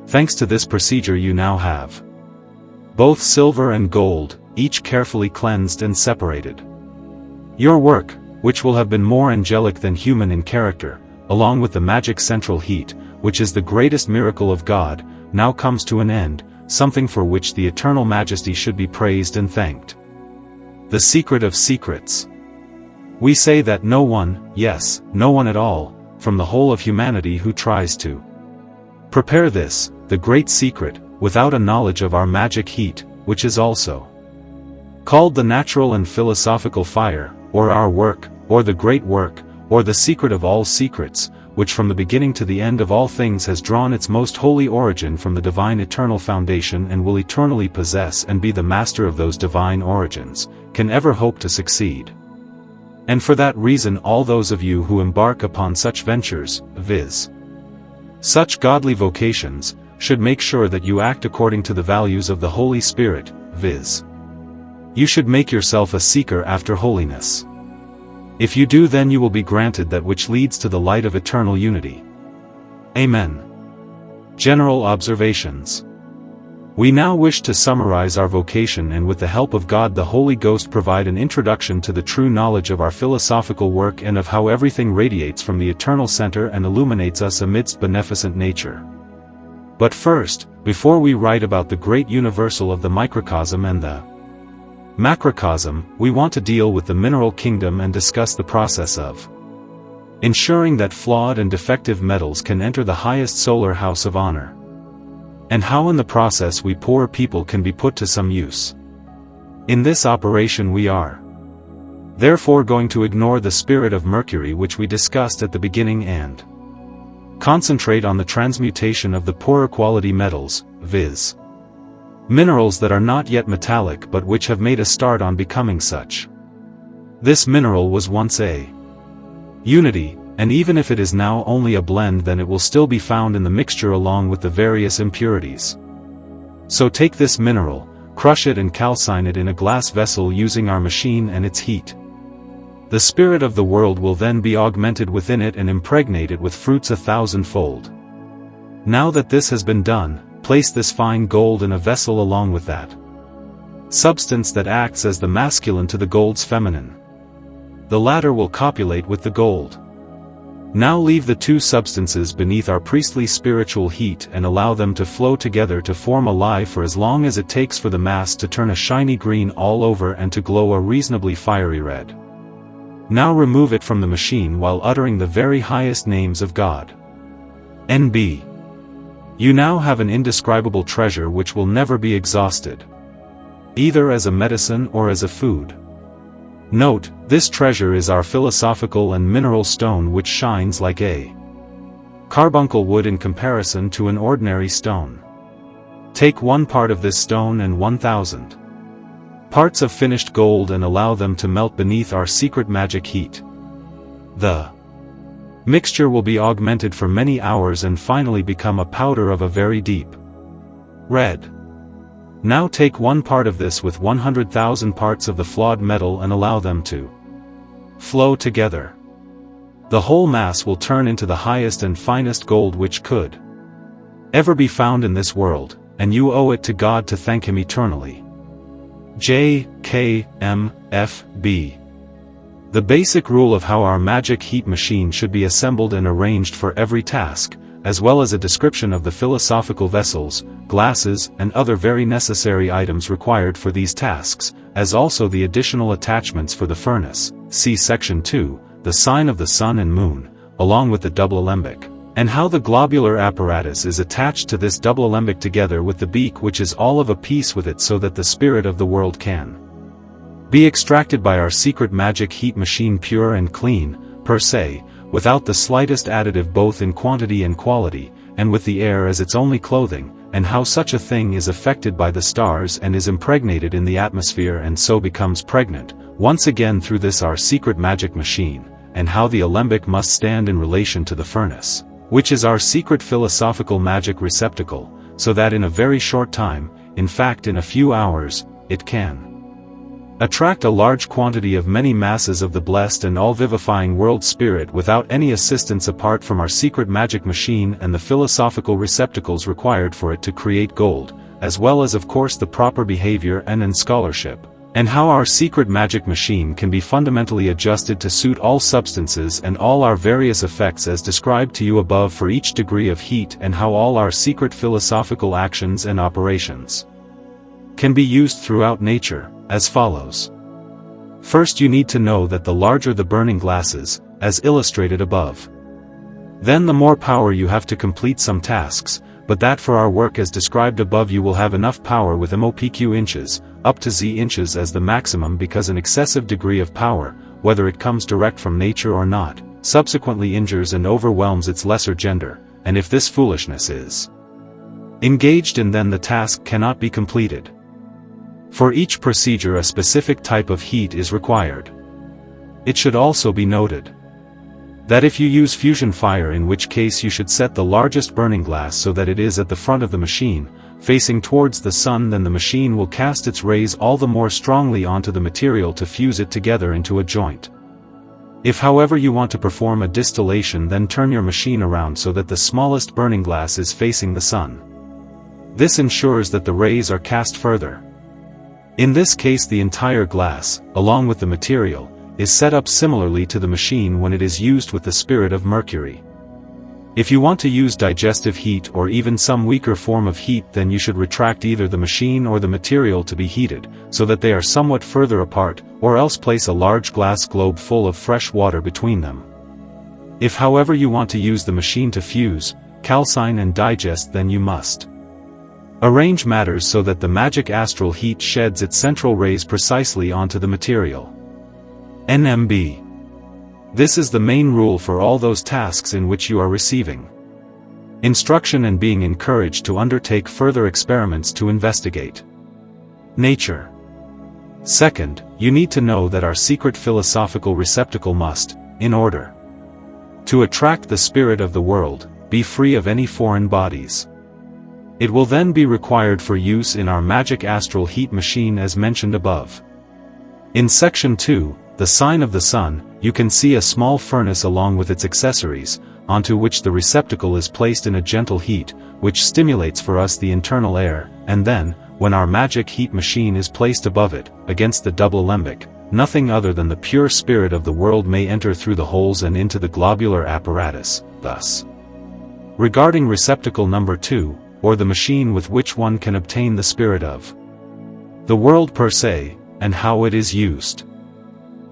Thanks to this procedure you now have both silver and gold, each carefully cleansed and separated. Your work, which will have been more angelic than human in character, along with the magic central heat, which is the greatest miracle of God, now comes to an end, something for which the eternal majesty should be praised and thanked. The secret of secrets. We say that no one, yes, no one at all, from the whole of humanity who tries to prepare this, the great secret, without a knowledge of our magic heat, which is also called the natural and philosophical fire, or our work, or the great work, or the secret of all secrets, which from the beginning to the end of all things has drawn its most holy origin from the divine eternal foundation and will eternally possess and be the master of those divine origins, can ever hope to succeed. And for that reason all those of you who embark upon such ventures, viz. such godly vocations, should make sure that you act according to the values of the Holy Spirit, viz. you should make yourself a seeker after holiness. If you do, then you will be granted that which leads to the light of eternal unity. Amen. General observations. We now wish to summarize our vocation and with the help of God the Holy Ghost provide an introduction to the true knowledge of our philosophical work and of how everything radiates from the eternal center and illuminates us amidst beneficent nature. But first, before we write about the great universal of the microcosm and the macrocosm, we want to deal with the mineral kingdom and discuss the process of ensuring that flawed and defective metals can enter the highest solar house of honor, and how in the process we poor people can be put to some use. In this operation we are therefore going to ignore the spirit of Mercury which we discussed at the beginning and concentrate on the transmutation of the poorer quality metals, viz. minerals that are not yet metallic but which have made a start on becoming such. This mineral was once a unity, and even if it is now only a blend, then it will still be found in the mixture along with the various impurities. So take this mineral, crush it and calcine it in a glass vessel using our machine and its heat. The spirit of the world will then be augmented within it and impregnate it with fruits 1,000-fold. Now that this has been done, place this fine gold in a vessel along with that substance that acts as the masculine to the gold's feminine. The latter will copulate with the gold. Now leave the two substances beneath our priestly spiritual heat and allow them to flow together to form a lye for as long as it takes for the mass to turn a shiny green all over and to glow a reasonably fiery red. Now remove it from the machine while uttering the very highest names of God. N.B. You now have an indescribable treasure which will never be exhausted, either as a medicine or as a food. Note, this treasure is our philosophical and mineral stone which shines like a carbuncle wood in comparison to an ordinary stone. Take 1 part of this stone and 1,000 parts of finished gold and allow them to melt beneath our secret magic heat. The mixture will be augmented for many hours and finally become a powder of a very deep red. Now take 1 part of this with 100,000 parts of the flawed metal and allow them to flow together. The whole mass will turn into the highest and finest gold which could ever be found in this world, and you owe it to God to thank Him eternally. J. K. M. F. B. The basic rule of how our magic heat machine should be assembled and arranged for every task, as well as a description of the philosophical vessels, glasses, and other very necessary items required for these tasks, as also the additional attachments for the furnace, see section 2, the sign of the sun and moon, along with the double alembic, and how the globular apparatus is attached to this double alembic together with the beak which is all of a piece with it so that the spirit of the world can be extracted by our secret magic heat machine pure and clean, per se, without the slightest additive both in quantity and quality, and with the air as its only clothing, and how such a thing is affected by the stars and is impregnated in the atmosphere and so becomes pregnant, once again through this our secret magic machine, and how the alembic must stand in relation to the furnace, which is our secret philosophical magic receptacle, so that in a very short time, in fact in a few hours, it can Attract a large quantity of many masses of the blessed and all-vivifying world spirit without any assistance apart from our secret magic machine and the philosophical receptacles required for it to create gold, as well as of course the proper behavior and scholarship, and how our secret magic machine can be fundamentally adjusted to suit all substances and all our various effects as described to you above for each degree of heat, and how all our secret philosophical actions and operations can be used throughout nature, as follows. First, you need to know that the larger the burning glasses, as illustrated above, then the more power you have to complete some tasks, but that for our work as described above you will have enough power with MOPQ inches, up to Z inches as the maximum, because an excessive degree of power, whether it comes direct from nature or not, subsequently injures and overwhelms its lesser gender, and if this foolishness is engaged in, then the task cannot be completed. For each procedure a specific type of heat is required. It should also be noted that if you use fusion fire, in which case you should set the largest burning glass so that it is at the front of the machine, facing towards the sun, then the machine will cast its rays all the more strongly onto the material to fuse it together into a joint. If however you want to perform a distillation, then turn your machine around so that the smallest burning glass is facing the sun. This ensures that the rays are cast further. In this case the entire glass, along with the material, is set up similarly to the machine when it is used with the spirit of Mercury. If you want to use digestive heat or even some weaker form of heat, then you should retract either the machine or the material to be heated, so that they are somewhat further apart, or else place a large glass globe full of fresh water between them. If however you want to use the machine to fuse, calcine and digest, then you must arrange matters so that the magic astral heat sheds its central rays precisely onto the material. NMB. This is the main rule for all those tasks in which you are receiving instruction and being encouraged to undertake further experiments to investigate nature. Second, you need to know that our secret philosophical receptacle must, in order to attract the spirit of the world, be free of any foreign bodies. It will then be required for use in our magic astral heat machine as mentioned above. In section 2, the sign of the sun, you can see a small furnace along with its accessories, onto which the receptacle is placed in a gentle heat, which stimulates for us the internal air, and then, when our magic heat machine is placed above it, against the double alembic, nothing other than the pure spirit of the world may enter through the holes and into the globular apparatus, thus. Regarding receptacle number 2, or the machine with which one can obtain the spirit of the world per se, and how it is used,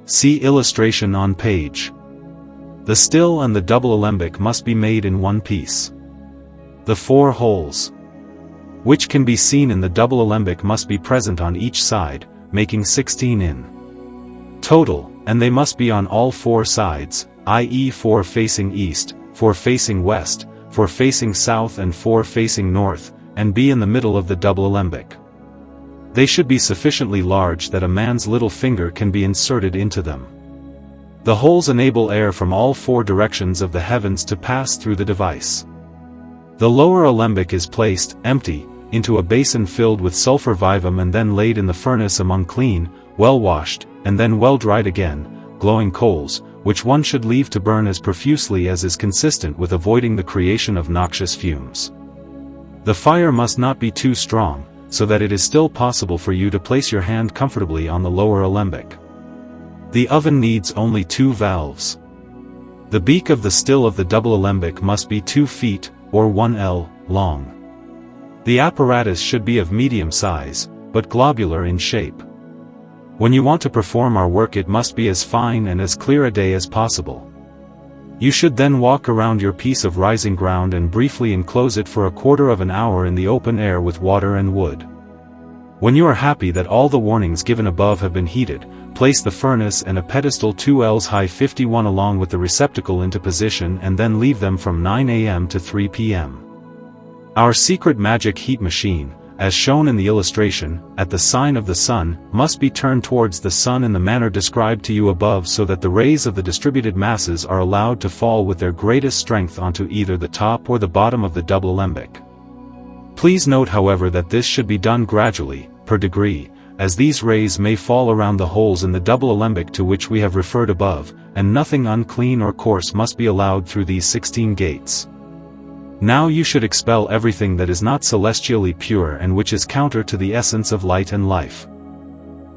see illustration on page. The still and the double alembic must be made in one piece. The 4 holes, which can be seen in the double alembic, must be present on each side, making 16 in total, and they must be on all 4 sides, i.e. 4 facing east, 4 facing west, 4 facing south and 4 facing north, and be in the middle of the double alembic. They should be sufficiently large that a man's little finger can be inserted into them. The holes enable air from all 4 directions of the heavens to pass through the device. The lower alembic is placed, empty, into a basin filled with sulfur vivum and then laid in the furnace among clean, well-washed, and then well-dried again, glowing coals, which one should leave to burn as profusely as is consistent with avoiding the creation of noxious fumes. The fire must not be too strong, so that it is still possible for you to place your hand comfortably on the lower alembic. The oven needs only 2 valves. The beak of the still of the double alembic must be 2 feet, or 1 L, long. The apparatus should be of medium size, but globular in shape. When you want to perform our work, it must be as fine and as clear a day as possible. You should then walk around your piece of rising ground and briefly enclose it for a quarter of an hour in the open air with water and wood. When you are happy that all the warnings given above have been heeded, place the furnace and a pedestal 2 Ls high 51 along with the receptacle into position and then leave them from 9 AM to 3 PM. Our secret magic heat machine, as shown in the illustration, at the sign of the sun, must be turned towards the sun in the manner described to you above so that the rays of the distributed masses are allowed to fall with their greatest strength onto either the top or the bottom of the double alembic. Please note however that this should be done gradually, per degree, as these rays may fall around the holes in the double alembic to which we have referred above, and nothing unclean or coarse must be allowed through these 16 gates. Now you should expel everything that is not celestially pure and which is counter to the essence of light and life.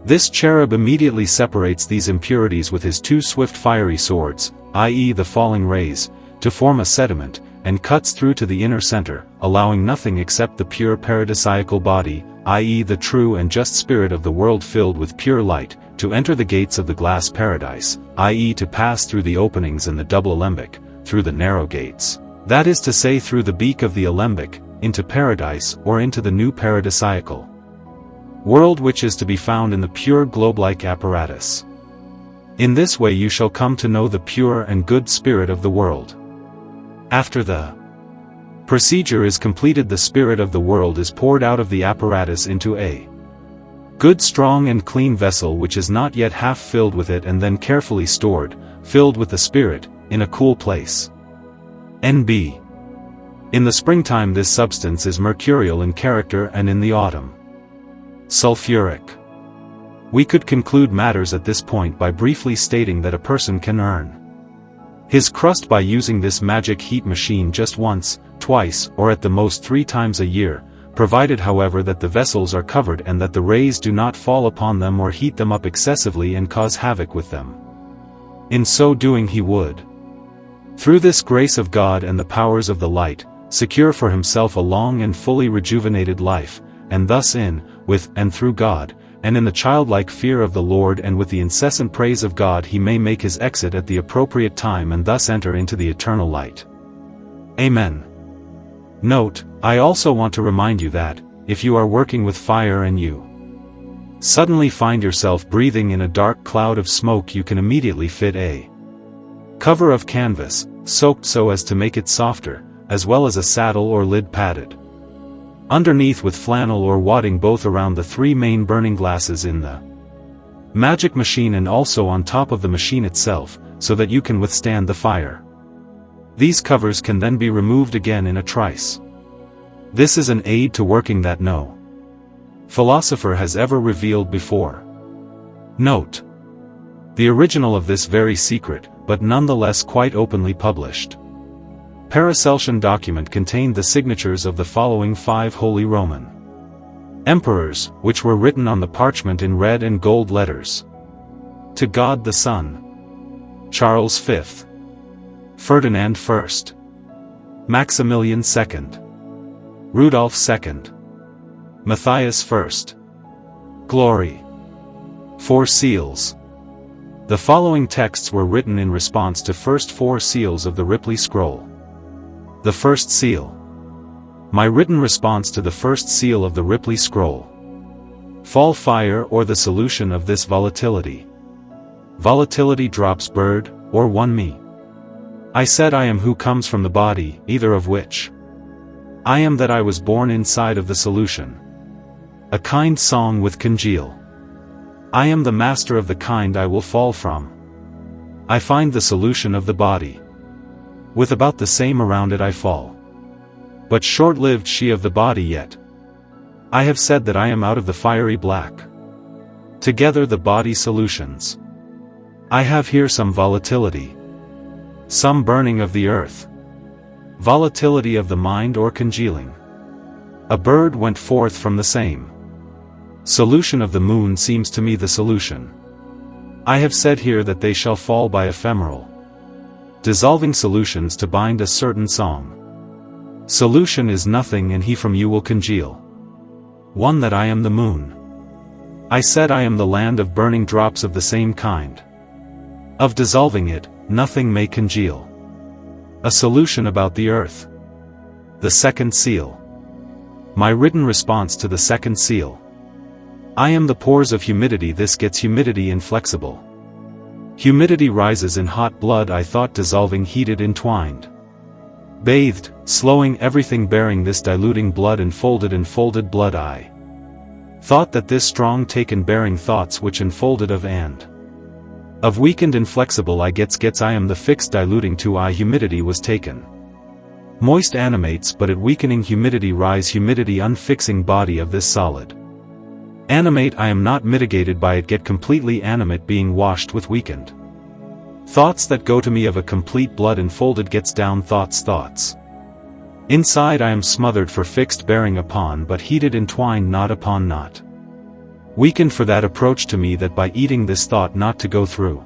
This cherub immediately separates these impurities with his 2 swift fiery swords, i.e. the falling rays, to form a sediment, and cuts through to the inner center, allowing nothing except the pure paradisiacal body, i.e. the true and just spirit of the world filled with pure light, to enter the gates of the glass paradise, i.e. to pass through the openings in the double alembic, through the narrow gates, that is to say through the beak of the alembic, into paradise or into the new paradisiacal world which is to be found in the pure globe-like apparatus. In this way you shall come to know the pure and good spirit of the world. After the procedure is completed, the spirit of the world is poured out of the apparatus into a good strong and clean vessel which is not yet half filled with it, and then carefully stored, filled with the spirit, in a cool place. N.B. In the springtime this substance is mercurial in character, and in the autumn sulfuric. We could conclude matters at this point by briefly stating that a person can earn his crust by using this magic heat machine just once, twice, or at the most 3 times a year, provided however that the vessels are covered and that the rays do not fall upon them or heat them up excessively and cause havoc with them. In so doing he would, through this grace of God and the powers of the light, secure for himself a long and fully rejuvenated life, and thus in, with, and through God, and in the childlike fear of the Lord and with the incessant praise of God he may make his exit at the appropriate time and thus enter into the eternal light. Amen. Note, I also want to remind you that, if you are working with fire and you suddenly find yourself breathing in a dark cloud of smoke, you can immediately fit a cover of canvas, soaked so as to make it softer, as well as a saddle or lid padded underneath with flannel or wadding, both around the 3 main burning glasses in the magic machine and also on top of the machine itself, so that you can withstand the fire. These covers can then be removed again in a trice. This is an aid to working that no philosopher has ever revealed before. Note: the original of this very secret, but nonetheless quite openly published, Paracelsian document contained the signatures of the following 5 Holy Roman emperors, which were written on the parchment in red and gold letters. To God the Son, Charles V, Ferdinand I, Maximilian II, Rudolph II, Matthias I, Glory. 4 seals. The following texts were written in response to first 4 seals of the Ripley scroll. The first seal. My written response to the first seal of the Ripley scroll. Fall fire or the solution of this volatility. Volatility drops bird, or one me. I said I am who comes from the body, either of which I am that I was born inside of the solution. A kind song with congeal. I am the master of the kind I will fall from. I find the solution of the body. With about the same around it I fall. But short-lived she of the body yet. I have said that I am out of the fiery black. Together the body solutions. I have here some volatility. Some burning of the earth. Volatility of the mind or congealing. A bird went forth from the same solution of the moon seems to me the solution. I have said here that they shall fall by ephemeral dissolving solutions to bind a certain song. Solution is nothing and he from you will congeal. One that I am the moon. I said I am the land of burning drops of the same kind. Of dissolving it, nothing may congeal. A solution about the earth. The second seal. My written response to the second seal. I am the pores of humidity. This gets humidity inflexible. Humidity rises in hot blood. I thought dissolving heated entwined. Bathed, slowing everything bearing this diluting blood enfolded blood. I thought that this strong taken bearing thoughts which enfolded of weakened inflexible I gets I am the fixed diluting to I humidity was taken. Moist animates but at weakening humidity rise humidity unfixing body of this solid. Animate I am not mitigated by it, get completely animate being washed with weakened. Thoughts that go to me of a complete blood enfolded gets down thoughts. Inside I am smothered for fixed bearing upon but heated entwined knot upon knot. Weakened for that approach to me that by eating this thought not to go through.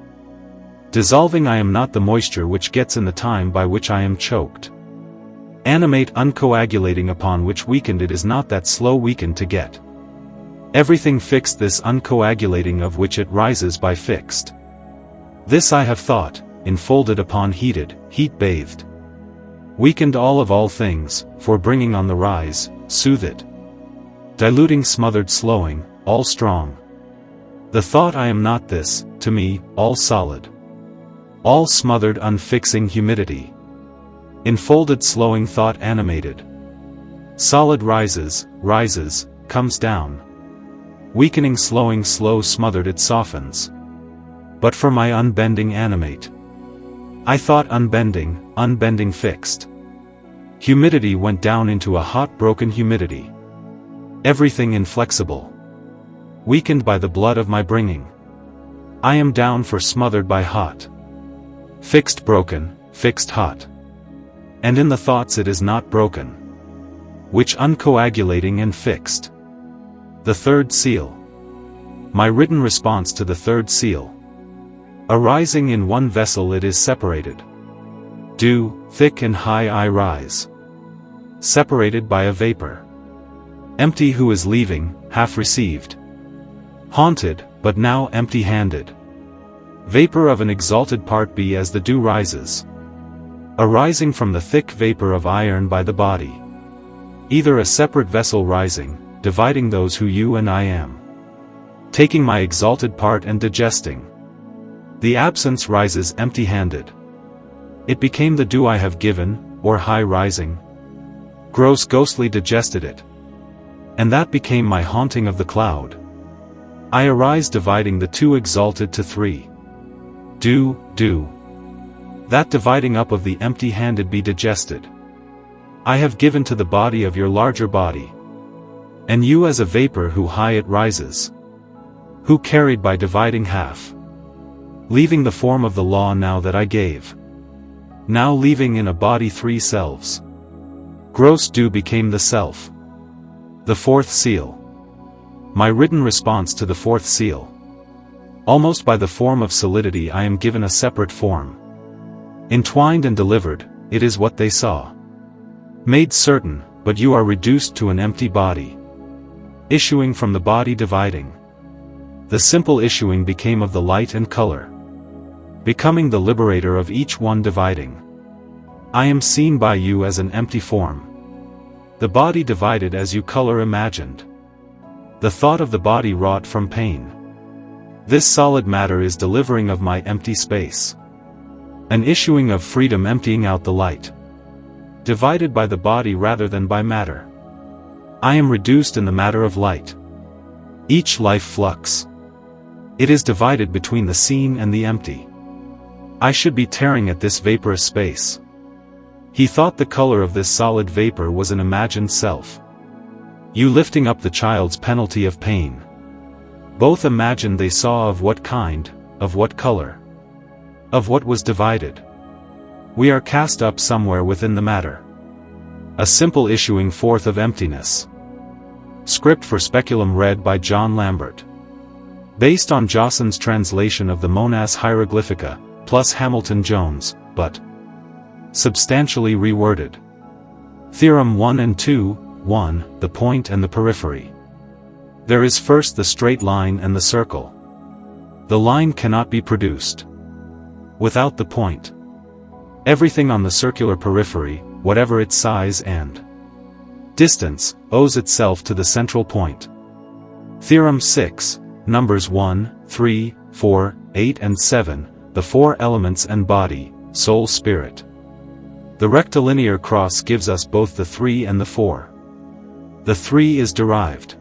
Dissolving I am not the moisture which gets in the time by which I am choked. Animate uncoagulating upon which weakened it is not that slow weakened to get. Everything fixed this uncoagulating of which it rises by fixed. This I have thought, enfolded upon heated, heat-bathed. Weakened all things, for bringing on the rise, soothe it. Diluting smothered slowing, all strong. The thought I am not this, to me, all solid. All smothered unfixing humidity. Enfolded slowing thought animated. Solid rises, comes down. Weakening slowing slow smothered it softens. But for my unbending animate. I thought unbending fixed. Humidity went down into a hot broken humidity. Everything inflexible. Weakened by the blood of my bringing. I am down for smothered by hot. Fixed broken, fixed hot. And in the thoughts it is not broken. Which uncoagulating and fixed. The third seal. My written response to the third seal. Arising in one vessel it is separated. Dew, thick and high I rise. Separated by a vapor. Empty who is leaving, half received. Haunted, but now empty-handed. Vapor of an exalted part be as the dew rises. Arising from the thick vapor of iron by the body. Either a separate vessel rising, dividing those who you and I am. Taking my exalted part and digesting. The absence rises empty-handed. It became the dew I have given, or high rising. Gross ghostly digested it. And that became my haunting of the cloud. I arise dividing the two exalted to three. Dew. That dividing up of the empty-handed be digested. I have given to the body of your larger body. And you as a vapor who high it rises. Who carried by dividing half. Leaving the form of the law now that I gave. Now leaving in a body three selves. Gross dew became the self. The fourth seal. My written response to the fourth seal. Almost by the form of solidity I am given a separate form. Entwined and delivered, it is what they saw. Made certain, but you are reduced to an empty body. Issuing from the body dividing. The simple issuing became of the light and color. Becoming the liberator of each one dividing. I am seen by you as an empty form. The body divided as you color imagined. The thought of the body wrought from pain. This solid matter is delivering of my empty space. An issuing of freedom emptying out the light. Divided by the body rather than by matter. I am reduced in the matter of light. Each life flux. It is divided between the seen and the empty. I should be tearing at this vaporous space. He thought the color of this solid vapor was an imagined self. You lifting up the child's penalty of pain. Both imagined they saw of what kind, of what color. Of what was divided. We are cast up somewhere within the matter. A simple issuing forth of emptiness. Script for Speculum read by John Lambert. Based on Jawson's translation of the Monas Hieroglyphica, plus Hamilton Jones, but substantially reworded. Theorem 1 and 2, 1, the point and the periphery. There is first the straight line and the circle. The line cannot be produced without the point. Everything on the circular periphery, whatever its size and distance, owes itself to the central point. Theorem 6, numbers 1, 3, 4, 8 and 7, the four elements and body, soul spirit. The rectilinear cross gives us both the 3 and the 4. The 3 is derived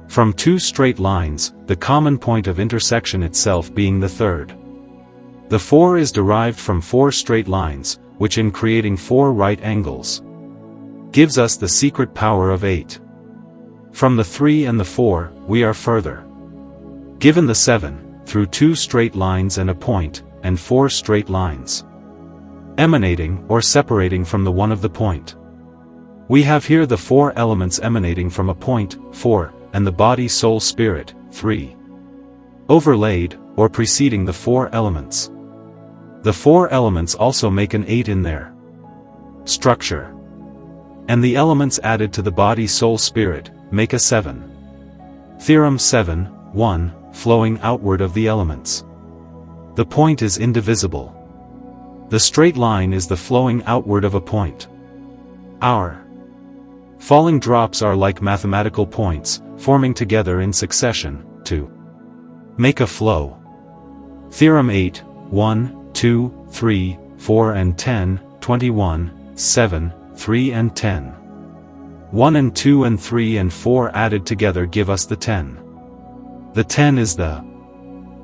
from two straight lines, the common point of intersection itself being the third. The 4 is derived from 4 straight lines, which in creating 4 right angles, gives us the secret power of 8. From the 3 and the 4, we are further given the 7, through 2 straight lines and a point, and 4 straight lines, emanating or separating from the one of the point. We have here the 4 elements emanating from a point, 4, and the body soul spirit, 3. Overlaid, or preceding the 4 elements. The 4 elements also make an 8 in their structure. And the elements added to the body soul spirit, make a 7. Theorem 7, 1, flowing outward of the elements. The point is indivisible. The straight line is the flowing outward of a point. Our falling drops are like mathematical points, forming together in succession, to make a flow. Theorem 8, 1, 2, 3, 4 and 10, 21, 7, 3 and 10. 1 and 2 and 3 and 4 added together give us the 10. The 10 is the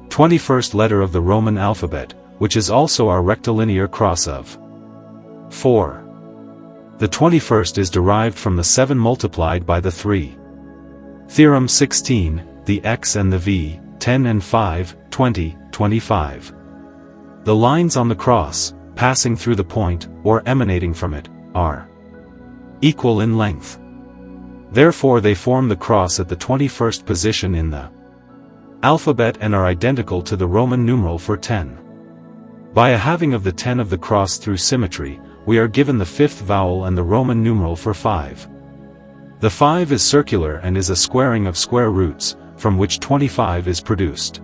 21st letter of the Roman alphabet, which is also our rectilinear cross of 4. The 21st is derived from the 7 multiplied by the 3. Theorem 16, the X and the V, 10 and 5, 20, 25. The lines on the cross, passing through the point, or emanating from it, are equal in length. Therefore they form the cross at the 21st position in the alphabet and are identical to the Roman numeral for 10. By a halving of the 10 of the cross through symmetry, we are given the 5th vowel and the Roman numeral for 5. The 5 is circular and is a squaring of square roots, from which 25 is produced.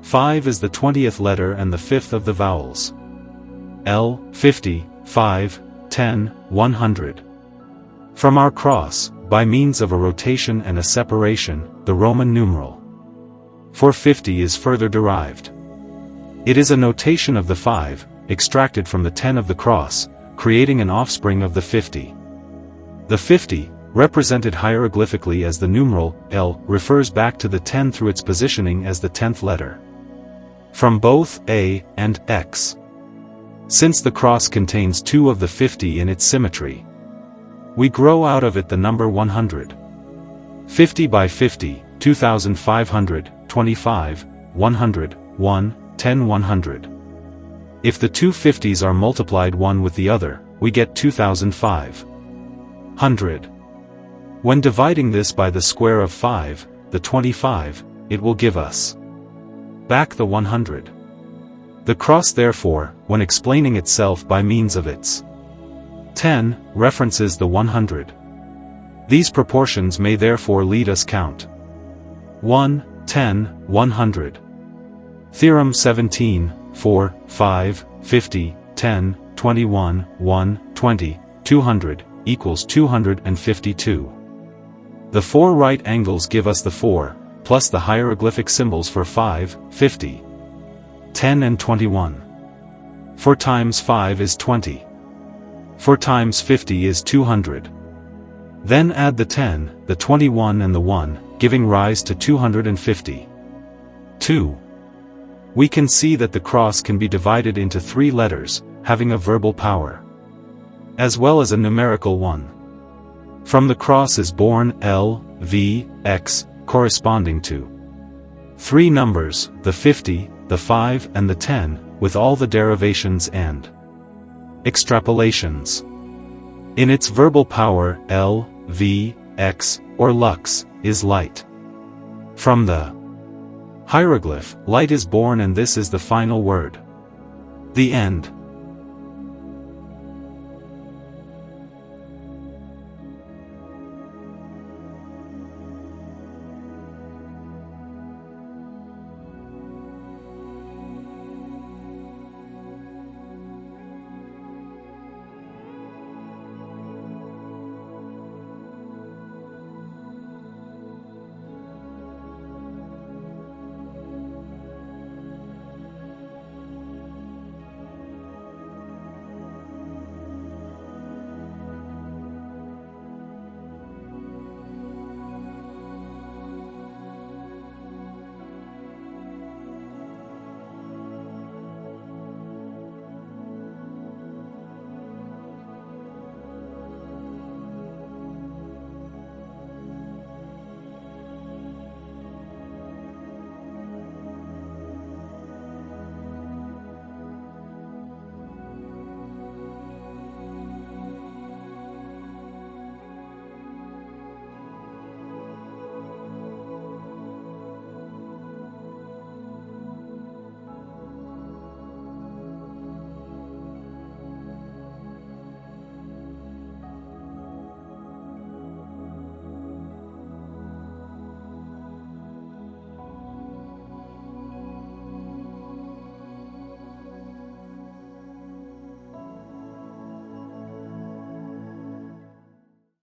5 is the 20th letter and the 5th of the vowels. L, 50, 5, 10, 100. From our cross, by means of a rotation and a separation, the Roman numeral for 50 is further derived. It is a notation of the 5, extracted from the 10 of the cross, creating an offspring of the 50. The 50, represented hieroglyphically as the numeral L, refers back to the 10 through its positioning as the 10th letter. From both A and X. Since the cross contains 2 of the 50 in its symmetry, we grow out of it the number 100. 50 by 50, 2500, 25, 100, 1, 10, 100. If the two 50s are multiplied one with the other, we get 2500. When dividing this by the square of 5, the 25, it will give us back the 100. The cross therefore, when explaining itself by means of its 10, references the 100. These proportions may therefore lead us count 1, 10, 100. Theorem 17, 4, 5, 50, 10, 21, 1, 20, 200, equals 252. The 4 right angles give us the 4, plus the hieroglyphic symbols for 5, 50, 10 and 21. 4 times 5 is 20. 4 times 50 is 200. Then add the 10, the 21 and the 1, giving rise to 250. 2. We can see that the cross can be divided into 3 letters, having a verbal power, as well as a numerical one. From the cross is born L, V, X, corresponding to 3 numbers, the 50, the 5 and the 10, with all the derivations and extrapolations. In its verbal power, L, V, X, or lux, is light. From the hieroglyph, light is born and this is the final word. The end.